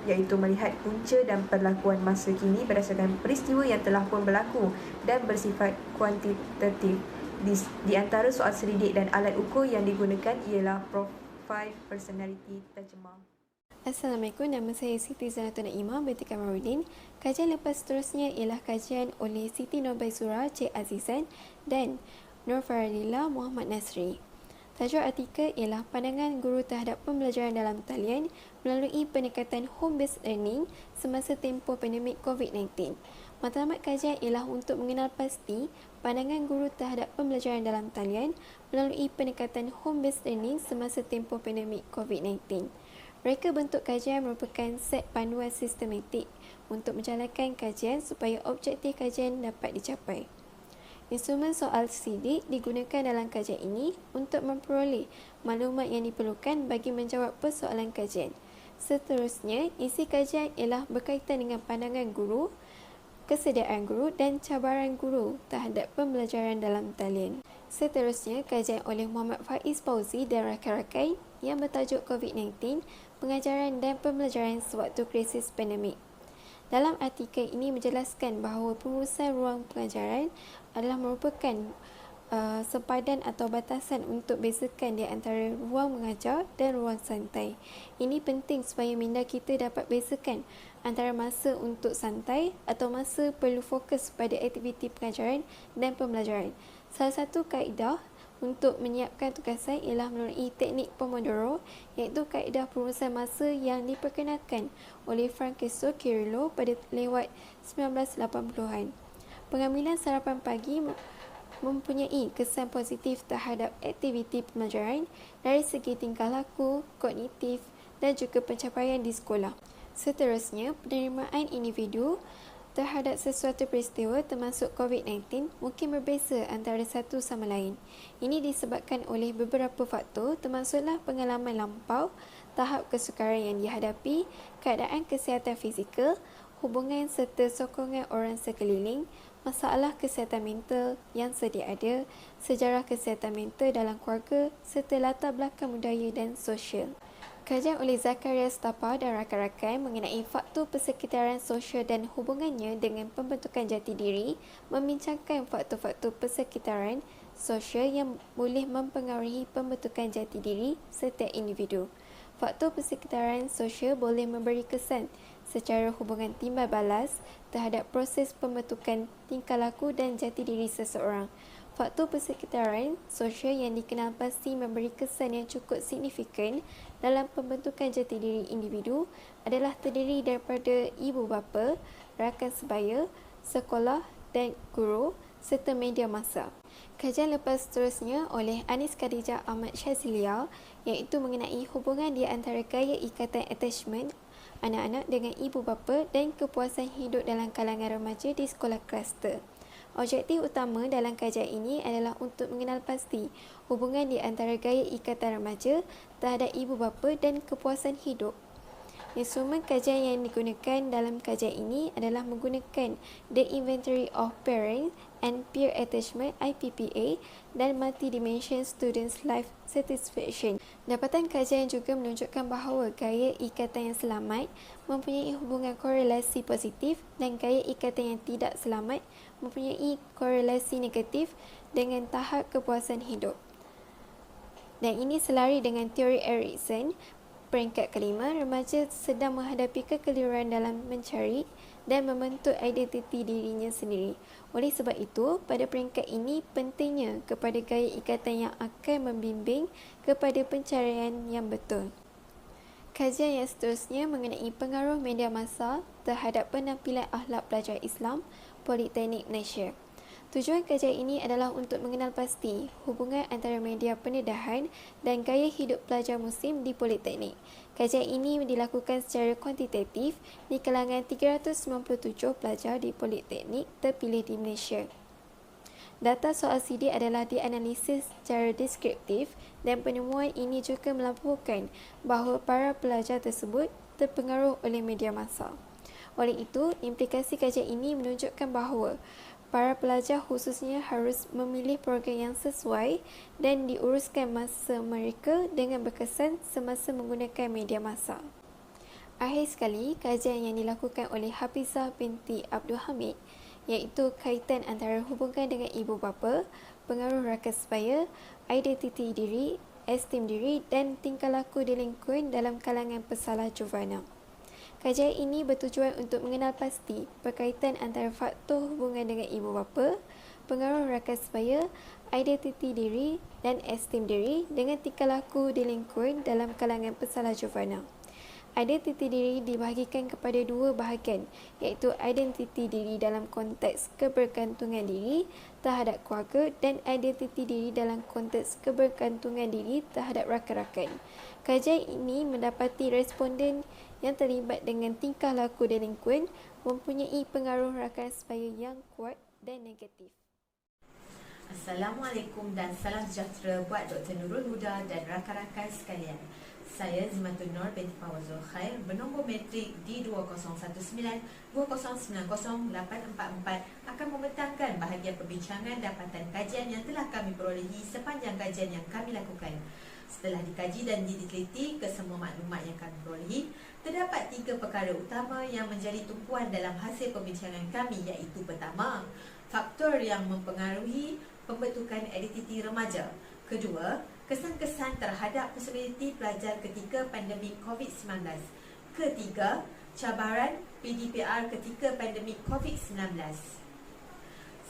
iaitu melihat punca dan perlakuan masa kini berdasarkan peristiwa yang telah pun berlaku dan bersifat kuantitatif. Di antara soal selidik dan alat ukur yang digunakan ialah profil personaliti terjemah. Assalamualaikum, nama saya Siti Zanatun Naimah binti Kamarudin. Kajian lepas seterusnya ialah kajian oleh Siti Nurbaizura Cik Azizan dan Nur Faradila Muhammad Nasri. Tajuk artikel ialah Pandangan Guru Terhadap Pembelajaran dalam Talian melalui Pendekatan Home-Based Learning semasa tempoh pandemik COVID-19. Matlamat kajian ialah untuk mengenal pasti pandangan guru terhadap pembelajaran dalam talian melalui pendekatan Home-Based Learning semasa tempoh pandemik COVID-19. Reka bentuk kajian merupakan set panduan sistematik untuk menjalankan kajian supaya objektif kajian dapat dicapai. Instrumen soal sidik digunakan dalam kajian ini untuk memperoleh maklumat yang diperlukan bagi menjawab persoalan kajian. Seterusnya, isi kajian ialah berkaitan dengan pandangan guru, kesediaan guru dan cabaran guru terhadap pembelajaran dalam talian. Seterusnya, kajian oleh Muhammad Faiz Fauzi dan rakan-rakan yang bertajuk COVID-19, pengajaran dan pembelajaran sewaktu krisis pandemik. Dalam artikel ini menjelaskan bahawa pengurusan ruang pengajaran adalah merupakan sempadan atau batasan untuk bezakan di antara ruang mengajar dan ruang santai. Ini penting supaya minda kita dapat bezakan antara masa untuk santai atau masa perlu fokus pada aktiviti pengajaran dan pembelajaran. Salah satu kaedah untuk menyiapkan tugasan ialah melalui teknik Pomodoro, iaitu kaedah perumusan masa yang diperkenalkan oleh Francesco Cirillo pada lewat 1980-an. Pengambilan sarapan pagi mempunyai kesan positif terhadap aktiviti pembelajaran dari segi tingkah laku, kognitif dan juga pencapaian di sekolah. Seterusnya, penerimaan individu terhadap sesuatu peristiwa termasuk COVID-19 mungkin berbeza antara satu sama lain. Ini disebabkan oleh beberapa faktor termasuklah pengalaman lampau, tahap kesukaran yang dihadapi, keadaan kesihatan fizikal, hubungan serta sokongan orang sekeliling, masalah kesihatan mental yang sedia ada, sejarah kesihatan mental dalam keluarga serta latar belakang budaya dan sosial. Kajian oleh Zakaria Stapa dan rakan-rakan mengenai faktor persekitaran sosial dan hubungannya dengan pembentukan jati diri membincangkan faktor-faktor persekitaran sosial yang boleh mempengaruhi pembentukan jati diri setiap individu. Faktor persekitaran sosial boleh memberi kesan secara hubungan timbal balas terhadap proses pembentukan tingkah laku dan jati diri seseorang. Faktor persekitaran sosial yang dikenal pasti memberi kesan yang cukup signifikan dalam pembentukan jati diri individu adalah terdiri daripada ibu bapa, rakan sebaya, sekolah dan guru serta media massa. Kajian lepas seterusnya oleh Anis Khadijah Ahmad Syazilia iaitu mengenai hubungan di antara gaya ikatan attachment anak-anak dengan ibu bapa dan kepuasan hidup dalam kalangan remaja di sekolah kluster. Objektif utama dalam kajian ini adalah untuk mengenal pasti hubungan di antara gaya ikatan remaja terhadap ibu bapa dan kepuasan hidup. Instrumen kajian yang digunakan dalam kajian ini adalah menggunakan The Inventory of Parent and Peer Attachment (IPPA) dan Multi-Dimension Students Life Satisfaction. Dapatan kajian juga menunjukkan bahawa gaya ikatan yang selamat mempunyai hubungan korelasi positif dan gaya ikatan yang tidak selamat mempunyai korelasi negatif dengan tahap kepuasan hidup. Dan ini selari dengan teori Erikson. Peringkat kelima, remaja sedang menghadapi kekeliruan dalam mencari dan membentuk identiti dirinya sendiri. Oleh sebab itu, pada peringkat ini pentingnya kepada gaya ikatan yang akan membimbing kepada pencarian yang betul. Kajian yang seterusnya mengenai pengaruh media massa terhadap penampilan akhlak pelajar Islam Politeknik Malaysia. Tujuan kajian ini adalah untuk mengenal pasti hubungan antara media pendedahan dan gaya hidup pelajar Muslim di Politeknik. Kajian ini dilakukan secara kuantitatif di kalangan 397 pelajar di Politeknik terpilih di Malaysia. Data soal CD adalah dianalisis secara deskriptif dan penemuan ini juga melaporkan bahawa para pelajar tersebut terpengaruh oleh media massa. Oleh itu, implikasi kajian ini menunjukkan bahawa para pelajar khususnya harus memilih program yang sesuai dan diuruskan masa mereka dengan berkesan semasa menggunakan media massa. Akhir sekali, kajian yang dilakukan oleh Hafizah binti Abdul Hamid iaitu kaitan antara hubungan dengan ibu bapa, pengaruh rakan sebaya, identiti diri, esteem diri dan tingkah laku di lingkungan dalam kalangan pesalah juvenil. Kajian ini bertujuan untuk mengenal pasti berkaitan antara faktor hubungan dengan ibu bapa, pengaruh rakan sebaya, identiti diri dan esteem diri dengan tingkah laku di lingkungan dalam kalangan pesalah juvenil. Identiti diri dibahagikan kepada dua bahagian iaitu identiti diri dalam konteks kebergantungan diri terhadap keluarga dan identiti diri dalam konteks kebergantungan diri terhadap rakan-rakan. Kajian ini mendapati responden yang terlibat dengan tingkah laku di lingkungan mempunyai pengaruh rakan sebaya yang kuat dan negatif. Assalamualaikum dan salam sejahtera buat Dr. Nurul Huda dan rakan-rakan sekalian. Saya Zimatun Nur binti Fawazul Khair bernombor metrik D20198908444 akan membentangkan bahagian perbincangan dapatan kajian yang telah kami perolehi sepanjang kajian yang kami lakukan. Setelah dikaji dan diteliti kesemua maklumat yang kami perolehi, terdapat 3 perkara utama yang menjadi tumpuan dalam hasil perbincangan kami iaitu pertama, faktor yang mempengaruhi pembentukan identiti remaja. Kedua, kesan-kesan terhadap personaliti pelajar ketika pandemik COVID-19. Ketiga, cabaran PDPR ketika pandemik COVID-19.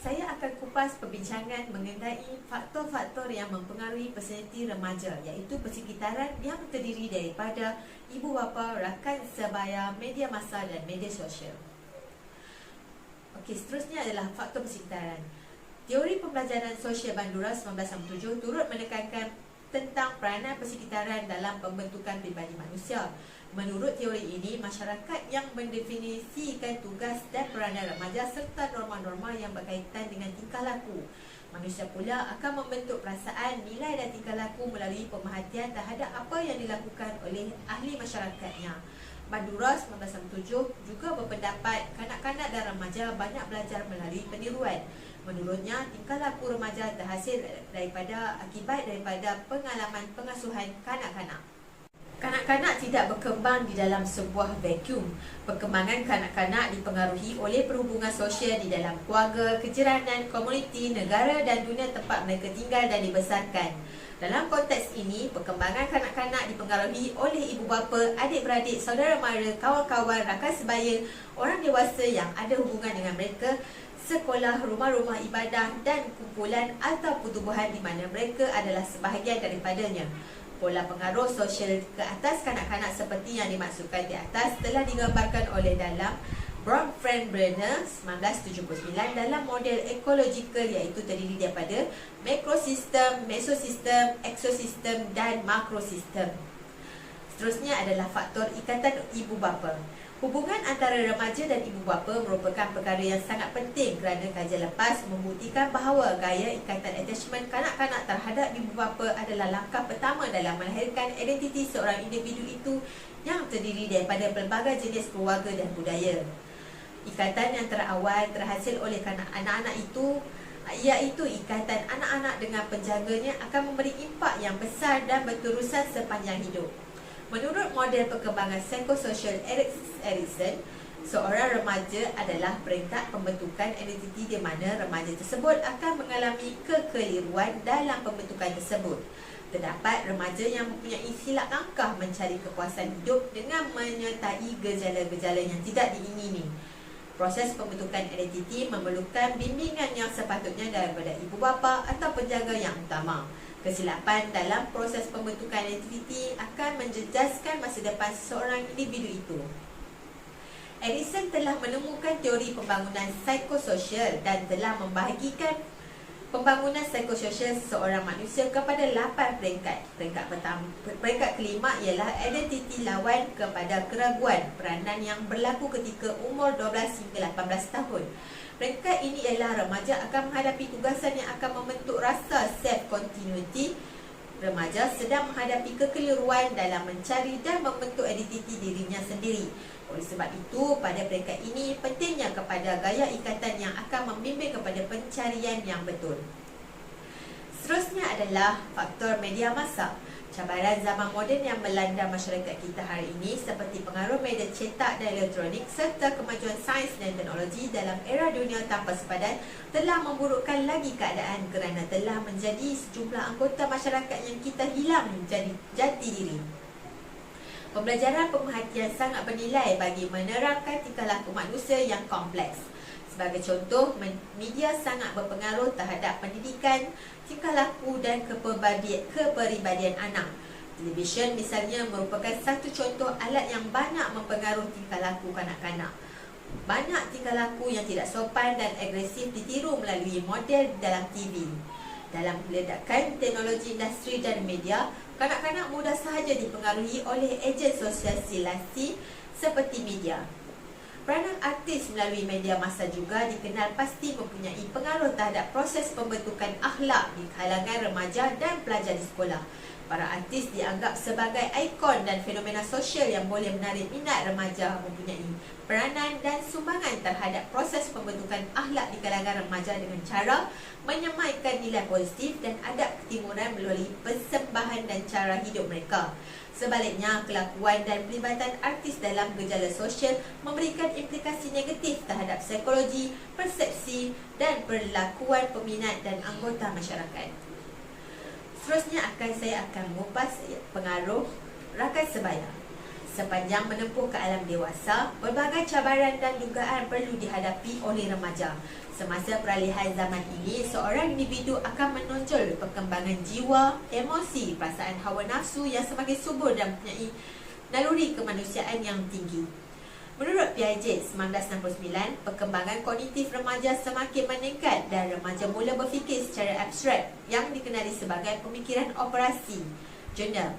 Saya akan kupas perbincangan mengenai faktor-faktor yang mempengaruhi personaliti remaja, iaitu persekitaran yang terdiri daripada ibu bapa, rakan sebaya, media massa dan media sosial. Okey, seterusnya adalah faktor persekitaran. Teori pembelajaran sosial Bandura 1997 turut menekankan tentang peranan persekitaran dalam pembentukan pribadi manusia. Menurut teori ini, masyarakat yang mendefinisikan tugas dan peranan remaja serta norma-norma yang berkaitan dengan tingkah laku. Manusia pula akan membentuk perasaan, nilai dan tingkah laku melalui pemerhatian terhadap apa yang dilakukan oleh ahli masyarakatnya. Bandura 1997 juga berpendapat kanak-kanak dan remaja banyak belajar melalui peniruan. Menurutnya, tingkah laku remaja terhasil akibat daripada pengalaman pengasuhan kanak-kanak. Kanak-kanak tidak berkembang di dalam sebuah vacuum. Perkembangan kanak-kanak dipengaruhi oleh perhubungan sosial di dalam keluarga, kejiranan, komuniti, negara dan dunia tempat mereka tinggal dan dibesarkan. Dalam konteks ini, perkembangan kanak-kanak dipengaruhi oleh ibu bapa, adik-beradik, saudara mara, kawan-kawan, rakan sebaya, orang dewasa yang ada hubungan dengan mereka, sekolah, rumah-rumah ibadah dan kumpulan atau pertubuhan di mana mereka adalah sebahagian daripadanya. Pola pengaruh sosial ke atas kanak-kanak seperti yang dimaksudkan di atas telah digambarkan oleh dalam Bronfenbrenner 1979 dalam model ekologikal, iaitu terdiri daripada mikrosistem, mesosistem, eksosistem dan makrosistem. Seterusnya adalah faktor ikatan ibu bapa. Hubungan antara remaja dan ibu bapa merupakan perkara yang sangat penting kerana kajian lepas membuktikan bahawa gaya ikatan attachment kanak-kanak terhadap ibu bapa adalah langkah pertama dalam melahirkan identiti seorang individu itu yang terdiri daripada pelbagai jenis keluarga dan budaya. Ikatan yang terawal terhasil oleh anak-anak itu, iaitu ikatan anak-anak dengan penjaganya, akan memberi impak yang besar dan berterusan sepanjang hidup. Menurut model perkembangan psikososial Erikson, seorang remaja adalah peringkat pembentukan identiti di mana remaja tersebut akan mengalami kekeliruan dalam pembentukan tersebut. Terdapat remaja yang mempunyai silap langkah mencari kepuasan hidup dengan menyertai gejala-gejala yang tidak diingini. Proses pembentukan identiti memerlukan bimbingan yang sepatutnya daripada ibu bapa atau penjaga yang utama. Kesilapan dalam proses pembentukan identiti akan menjejaskan masa depan seseorang individu itu. Erikson telah menemukan teori pembangunan psikososial dan telah membahagikan pembangunan psikososial seseorang manusia kepada 8 peringkat. Peringkat kelima ialah identiti lawan kepada keraguan, peranan yang berlaku ketika umur 12 hingga 18 tahun. Peringkat ini ialah remaja akan menghadapi tugasan yang akan membentuk rasa self-continuity. Remaja sedang menghadapi kekeliruan dalam mencari dan membentuk identiti dirinya sendiri. Oleh sebab itu, pada peringkat ini, pentingnya kepada gaya ikatan yang akan membimbing kepada pencarian yang betul. Seterusnya adalah faktor media massa. Cabaran zaman moden yang melanda masyarakat kita hari ini seperti pengaruh media cetak dan elektronik serta kemajuan sains dan teknologi dalam era dunia tanpa sepadan telah memburukkan lagi keadaan kerana telah menjadi sejumlah anggota masyarakat yang kita hilang menjadi jati diri. Pembelajaran pemerhatian sangat bernilai bagi menerangkan tingkah laku manusia yang kompleks. Sebagai contoh, media sangat berpengaruh terhadap pendidikan, tingkah laku dan kepribadian anak. Televisyen misalnya merupakan satu contoh alat yang banyak mempengaruhi tingkah laku kanak-kanak. Banyak tingkah laku yang tidak sopan dan agresif ditiru melalui model dalam TV. Dalam ledakan teknologi industri dan media, kanak-kanak mudah sahaja dipengaruhi oleh ejen sosialisasi seperti media. Peranan artis melalui media massa juga dikenal pasti mempunyai pengaruh terhadap proses pembentukan akhlak di kalangan remaja dan pelajar di sekolah. Para artis dianggap sebagai ikon dan fenomena sosial yang boleh menarik minat remaja, mempunyai peranan dan sumbangan terhadap proses pembentukan akhlak di kalangan remaja dengan cara menyemaikan nilai positif dan adab ketimuran melalui persembahan dan cara hidup mereka. Sebaliknya, kelakuan dan pelibatan artis dalam gejala sosial memberikan implikasi negatif terhadap psikologi, persepsi dan perlakuan peminat dan anggota masyarakat. Seterusnya saya akan mengupas pengaruh rakan sebaya. Sepanjang menempuh ke alam dewasa, berbagai cabaran dan dugaan perlu dihadapi oleh remaja. Semasa peralihan zaman ini, seorang individu akan menonjol perkembangan jiwa, emosi, perasaan hawa nafsu yang semakin subur dan mempunyai naluri kemanusiaan yang tinggi. Menurut Piaget 1969, perkembangan kognitif remaja semakin meningkat dan remaja mula berfikir secara abstrak yang dikenali sebagai pemikiran operasi jurnal.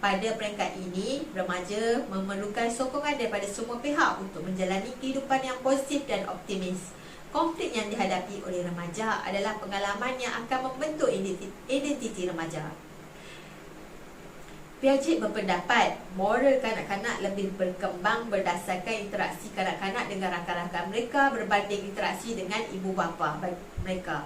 Pada peringkat ini, remaja memerlukan sokongan daripada semua pihak untuk menjalani kehidupan yang positif dan optimis. Konflik yang dihadapi oleh remaja adalah pengalaman yang akan membentuk identiti remaja. Piaget berpendapat moral kanak-kanak lebih berkembang berdasarkan interaksi kanak-kanak dengan rakan-rakan mereka berbanding interaksi dengan ibu bapa mereka.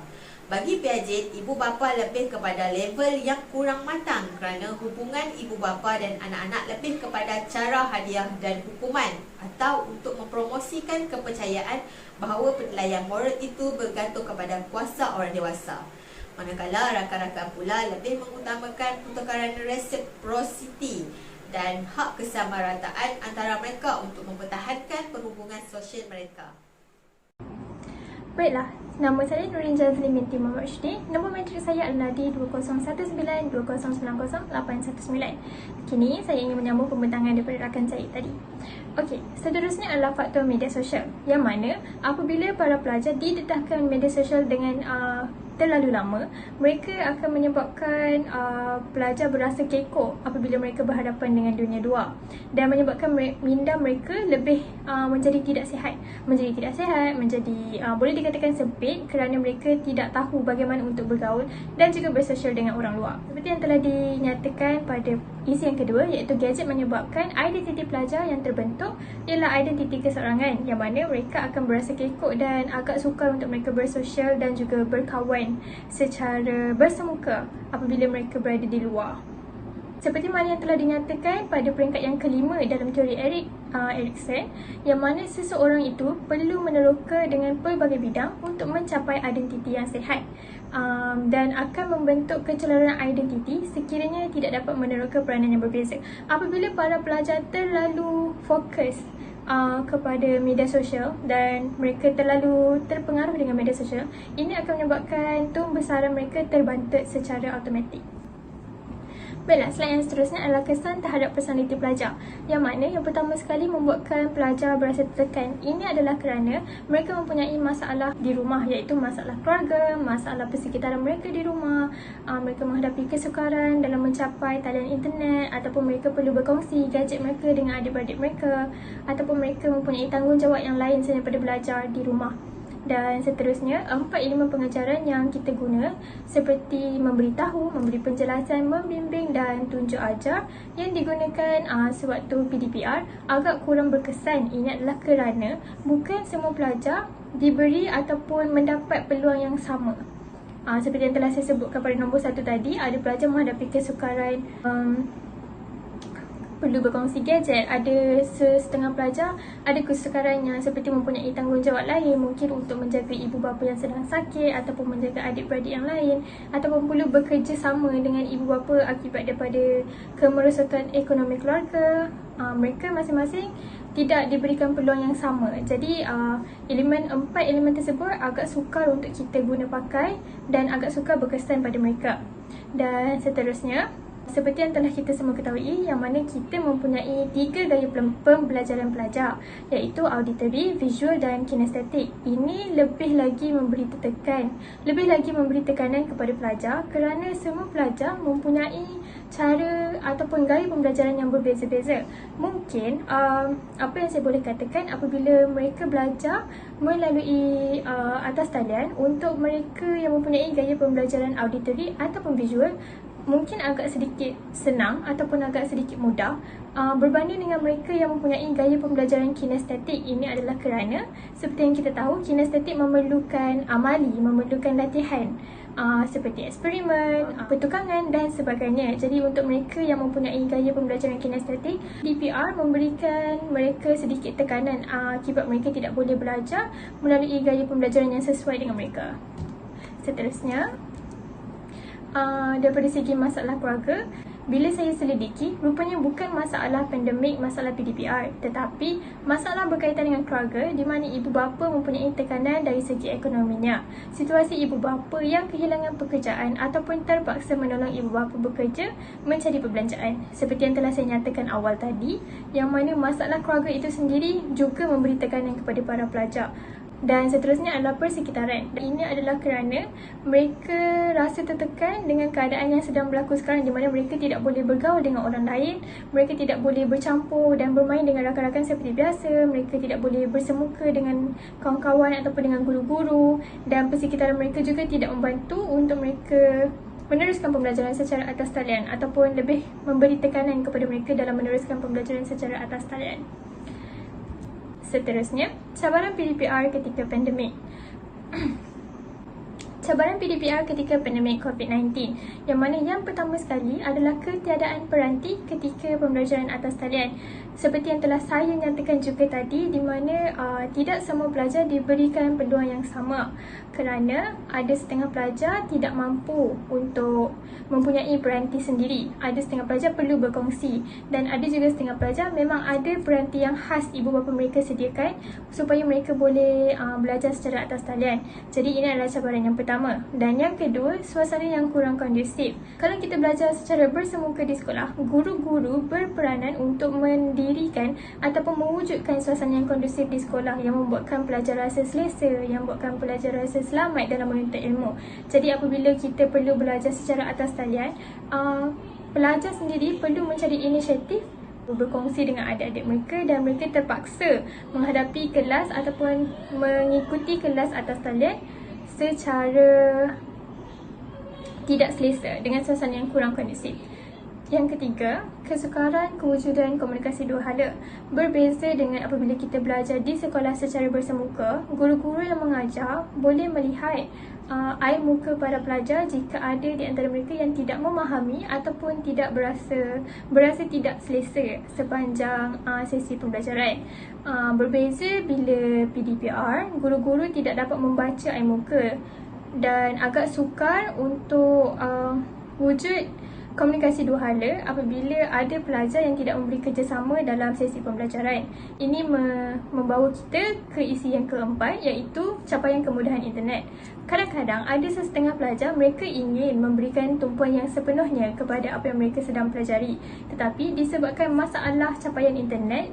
Bagi Piaget, ibu bapa lebih kepada level yang kurang matang kerana hubungan ibu bapa dan anak-anak lebih kepada cara hadiah dan hukuman atau untuk mempromosikan kepercayaan bahawa penilaian moral itu bergantung kepada kuasa orang dewasa. Manakala rakan-rakan pula lebih mengutamakan pertukaran reciprocity dan hak kesamarataan antara mereka untuk mempertahankan perhubungan sosial mereka. Baiklah, nama saya Nurin Jazli binti Muhammad Rushdi. Nombor matrik saya adalah D201920908819. Kini saya ingin menyambung pembentangan daripada rakan saya tadi. Okey, seterusnya adalah faktor media sosial, yang mana apabila para pelajar didedahkan media sosial dengan terlalu lama, mereka akan menyebabkan pelajar berasa kekok apabila mereka berhadapan dengan dunia luar dan menyebabkan minda mereka lebih menjadi tidak sihat, boleh dikatakan sempit kerana mereka tidak tahu bagaimana untuk bergaul dan juga bersosial dengan orang luar. Seperti yang telah dinyatakan pada isi yang kedua, iaitu gadget menyebabkan identiti pelajar yang terbentuk ialah identiti keseorangan, yang mana mereka akan berasa kekok dan agak sukar untuk mereka bersosial dan juga berkawan secara bersemuka apabila mereka berada di luar. Seperti mana yang telah dinyatakan pada peringkat yang kelima dalam teori Erikson, yang mana seseorang itu perlu meneroka dengan pelbagai bidang untuk mencapai identiti yang sihat dan akan membentuk kecelaruan identiti sekiranya tidak dapat meneroka peranan yang berbeza. Apabila para pelajar terlalu fokus kepada media sosial dan mereka terlalu terpengaruh dengan media sosial, ini akan menyebabkan tumbuh besaran mereka terbantut secara automatik. Baiklah, slide yang seterusnya adalah kesan terhadap personaliti pelajar, yang mana yang pertama sekali membuatkan pelajar berasa tertekan. Ini adalah kerana mereka mempunyai masalah di rumah, iaitu masalah keluarga, masalah persekitaran mereka di rumah, mereka menghadapi kesukaran dalam mencapai talian internet, ataupun mereka perlu berkongsi gadget mereka dengan adik-beradik mereka, ataupun mereka mempunyai tanggungjawab yang lain selain daripada belajar di rumah. Dan seterusnya, 4 elemen pengajaran yang kita guna seperti memberitahu, memberi penjelasan, membimbing dan tunjuk ajar yang digunakan sewaktu PDPR agak kurang berkesan. Ini adalah kerana bukan semua pelajar diberi ataupun mendapat peluang yang sama. Seperti yang telah saya sebutkan pada nombor 1 tadi, ada pelajar menghadapi kesukaran perlu berkongsi gadget, ada setengah pelajar ada kesukarannya seperti mempunyai tanggungjawab lain, mungkin untuk menjaga ibu bapa yang sedang sakit ataupun menjaga adik-beradik yang lain, ataupun perlu bekerja sama dengan ibu bapa akibat daripada kemerosotan ekonomi keluarga. Mereka masing-masing tidak diberikan peluang yang sama. Jadi 4 elemen tersebut agak sukar untuk kita guna pakai dan agak sukar berkesan pada mereka. Dan seterusnya, seperti yang telah kita semua ketahui, yang mana kita mempunyai 3 gaya pembelajaran pelajar, iaitu auditory, visual dan kinestetik. Ini lebih lagi memberi tekanan kepada pelajar kerana semua pelajar mempunyai cara ataupun gaya pembelajaran yang berbeza-beza. Mungkin apa yang saya boleh katakan, apabila mereka belajar melalui atas talian, untuk mereka yang mempunyai gaya pembelajaran auditory ataupun visual, mungkin agak sedikit senang ataupun agak sedikit mudah berbanding dengan mereka yang mempunyai gaya pembelajaran kinestetik. Ini adalah kerana seperti yang kita tahu, kinestetik memerlukan amali, memerlukan latihan. seperti eksperimen, pertukangan dan sebagainya. Jadi untuk mereka yang mempunyai gaya pembelajaran kinestetik, DPR memberikan mereka sedikit tekanan akibat mereka tidak boleh belajar melalui gaya pembelajaran yang sesuai dengan mereka. Seterusnya, daripada segi masalah keluarga, bila saya selidiki, rupanya bukan masalah pandemik, masalah PDPR, tetapi masalah berkaitan dengan keluarga di mana ibu bapa mempunyai tekanan dari segi ekonominya. Situasi ibu bapa yang kehilangan pekerjaan ataupun terpaksa menolong ibu bapa bekerja mencari perbelanjaan. Seperti yang telah saya nyatakan awal tadi, yang mana masalah keluarga itu sendiri juga memberi tekanan kepada para pelajar. Dan seterusnya adalah persekitaran. Ini adalah kerana mereka rasa tertekan dengan keadaan yang sedang berlaku sekarang, di mana mereka tidak boleh bergaul dengan orang lain, mereka tidak boleh bercampur dan bermain dengan rakan-rakan seperti biasa, mereka tidak boleh bersemuka dengan kawan-kawan ataupun dengan guru-guru, dan persekitaran mereka juga tidak membantu untuk mereka meneruskan pembelajaran secara atas talian ataupun lebih memberi tekanan kepada mereka dalam meneruskan pembelajaran secara atas talian. Seterusnya, cabaran PDPR ketika pandemik. Cabaran PDPR ketika pandemik COVID-19, yang mana yang pertama sekali adalah ketiadaan peranti ketika pembelajaran atas talian. Seperti yang telah saya nyatakan juga tadi, di mana tidak semua pelajar diberikan peluang yang sama kerana ada setengah pelajar tidak mampu untuk mempunyai peranti sendiri. Ada setengah pelajar perlu berkongsi dan ada juga setengah pelajar memang ada peranti yang khas ibu bapa mereka sediakan supaya mereka boleh belajar secara atas talian. Jadi ini adalah cabaran yang pertama. Dan yang kedua, suasana yang kurang kondusif. Kalau kita belajar secara bersemuka di sekolah, guru-guru berperanan untuk mendirikan ataupun mewujudkan suasana yang kondusif di sekolah yang membuatkan pelajar rasa selesa, yang membuatkan pelajar rasa selamat dalam menuntut ilmu. Jadi apabila kita perlu belajar secara atas talian, pelajar sendiri perlu mencari inisiatif berkongsi dengan adik-adik mereka dan mereka terpaksa menghadapi kelas ataupun mengikuti kelas atas talian secara tidak selesa dengan suasana yang kurang kondusif. Yang ketiga, kesukaran kewujudan komunikasi dua hala. Berbeza dengan apabila kita belajar di sekolah secara bersemuka, guru-guru yang mengajar boleh melihat air muka para pelajar jika ada di antara mereka yang tidak memahami ataupun tidak berasa tidak selesa sepanjang sesi pembelajaran. Berbeza bila PDPR, guru-guru tidak dapat membaca air muka dan agak sukar untuk wujud komunikasi dua hala apabila ada pelajar yang tidak memberi kerjasama dalam sesi pembelajaran. Ini membawa kita ke isi yang keempat, iaitu capaian kemudahan internet. Kadang-kadang ada sesetengah pelajar mereka ingin memberikan tumpuan yang sepenuhnya kepada apa yang mereka sedang pelajari, tetapi disebabkan masalah capaian internet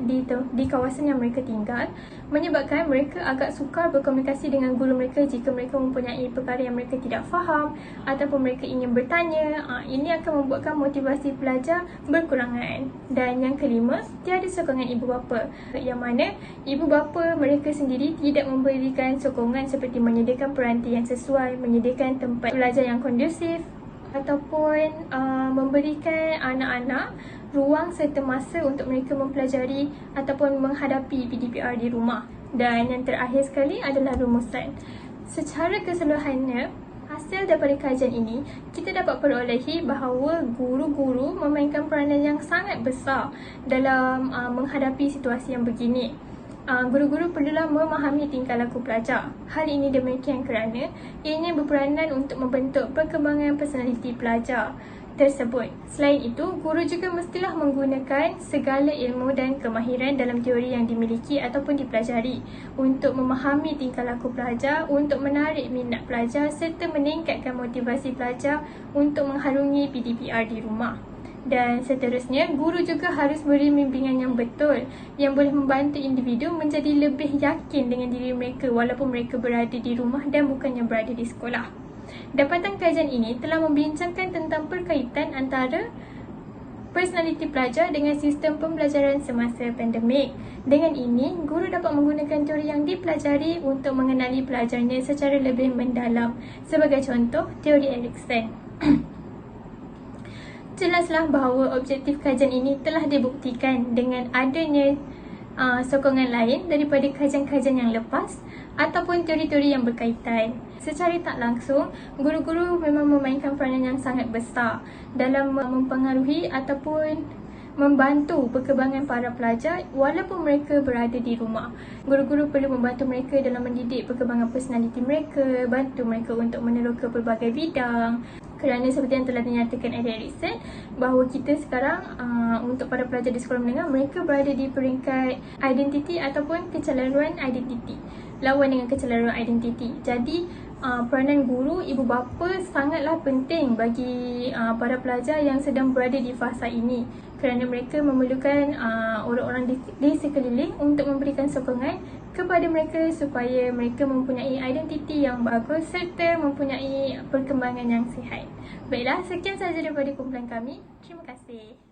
di kawasan yang mereka tinggal, menyebabkan mereka agak sukar berkomunikasi dengan guru mereka jika mereka mempunyai perkara yang mereka tidak faham ataupun mereka ingin bertanya. Ini akan membuatkan motivasi pelajar berkurangan. Dan yang kelima, tiada sokongan ibu bapa, yang mana ibu bapa mereka sendiri tidak memberikan sokongan seperti menyediakan peranti yang sesuai, menyediakan tempat belajar yang kondusif ataupun memberikan anak-anak ruang serta masa untuk mereka mempelajari ataupun menghadapi PDPR di rumah. Dan yang terakhir sekali adalah rumusan. Secara keseluruhannya, hasil daripada kajian ini, kita dapat perolehi bahawa guru-guru memainkan peranan yang sangat besar dalam menghadapi situasi yang begini. Guru-guru perlulah memahami tingkah laku pelajar. Hal ini demikian kerana ianya berperanan untuk membentuk perkembangan personaliti pelajar tersebut. Selain itu, guru juga mestilah menggunakan segala ilmu dan kemahiran dalam teori yang dimiliki ataupun dipelajari untuk memahami tingkah laku pelajar, untuk menarik minat pelajar serta meningkatkan motivasi pelajar untuk mengharungi PDPR di rumah. Dan seterusnya, guru juga harus beri bimbingan yang betul yang boleh membantu individu menjadi lebih yakin dengan diri mereka walaupun mereka berada di rumah dan bukannya berada di sekolah. Dapatan kajian ini telah membincangkan tentang perkaitan antara personaliti pelajar dengan sistem pembelajaran semasa pandemik. Dengan ini, guru dapat menggunakan teori yang dipelajari untuk mengenali pelajarnya secara lebih mendalam. Sebagai contoh, teori Erikson. Jelaslah bahawa objektif kajian ini telah dibuktikan dengan adanya sokongan lain daripada kajian-kajian yang lepas ataupun teori-teori yang berkaitan. Secara tak langsung, guru-guru memang memainkan peranan yang sangat besar dalam mempengaruhi ataupun membantu perkembangan para pelajar walaupun mereka berada di rumah. Guru-guru perlu membantu mereka dalam mendidik perkembangan personaliti mereka, bantu mereka untuk meneroka pelbagai bidang. Kerana seperti yang telah dinyatakan oleh Erikson, bahawa kita sekarang untuk para pelajar di sekolah menengah, mereka berada di peringkat identiti ataupun kecelaruan identiti, lawan dengan kecelaruan identiti. Jadi peranan guru, ibu bapa sangatlah penting bagi para pelajar yang sedang berada di fasa ini, kerana mereka memerlukan orang-orang di sekeliling untuk memberikan sokongan kepada mereka supaya mereka mempunyai identiti yang bagus serta mempunyai perkembangan yang sihat. Baiklah, sekian sahaja daripada kumpulan kami. Terima kasih.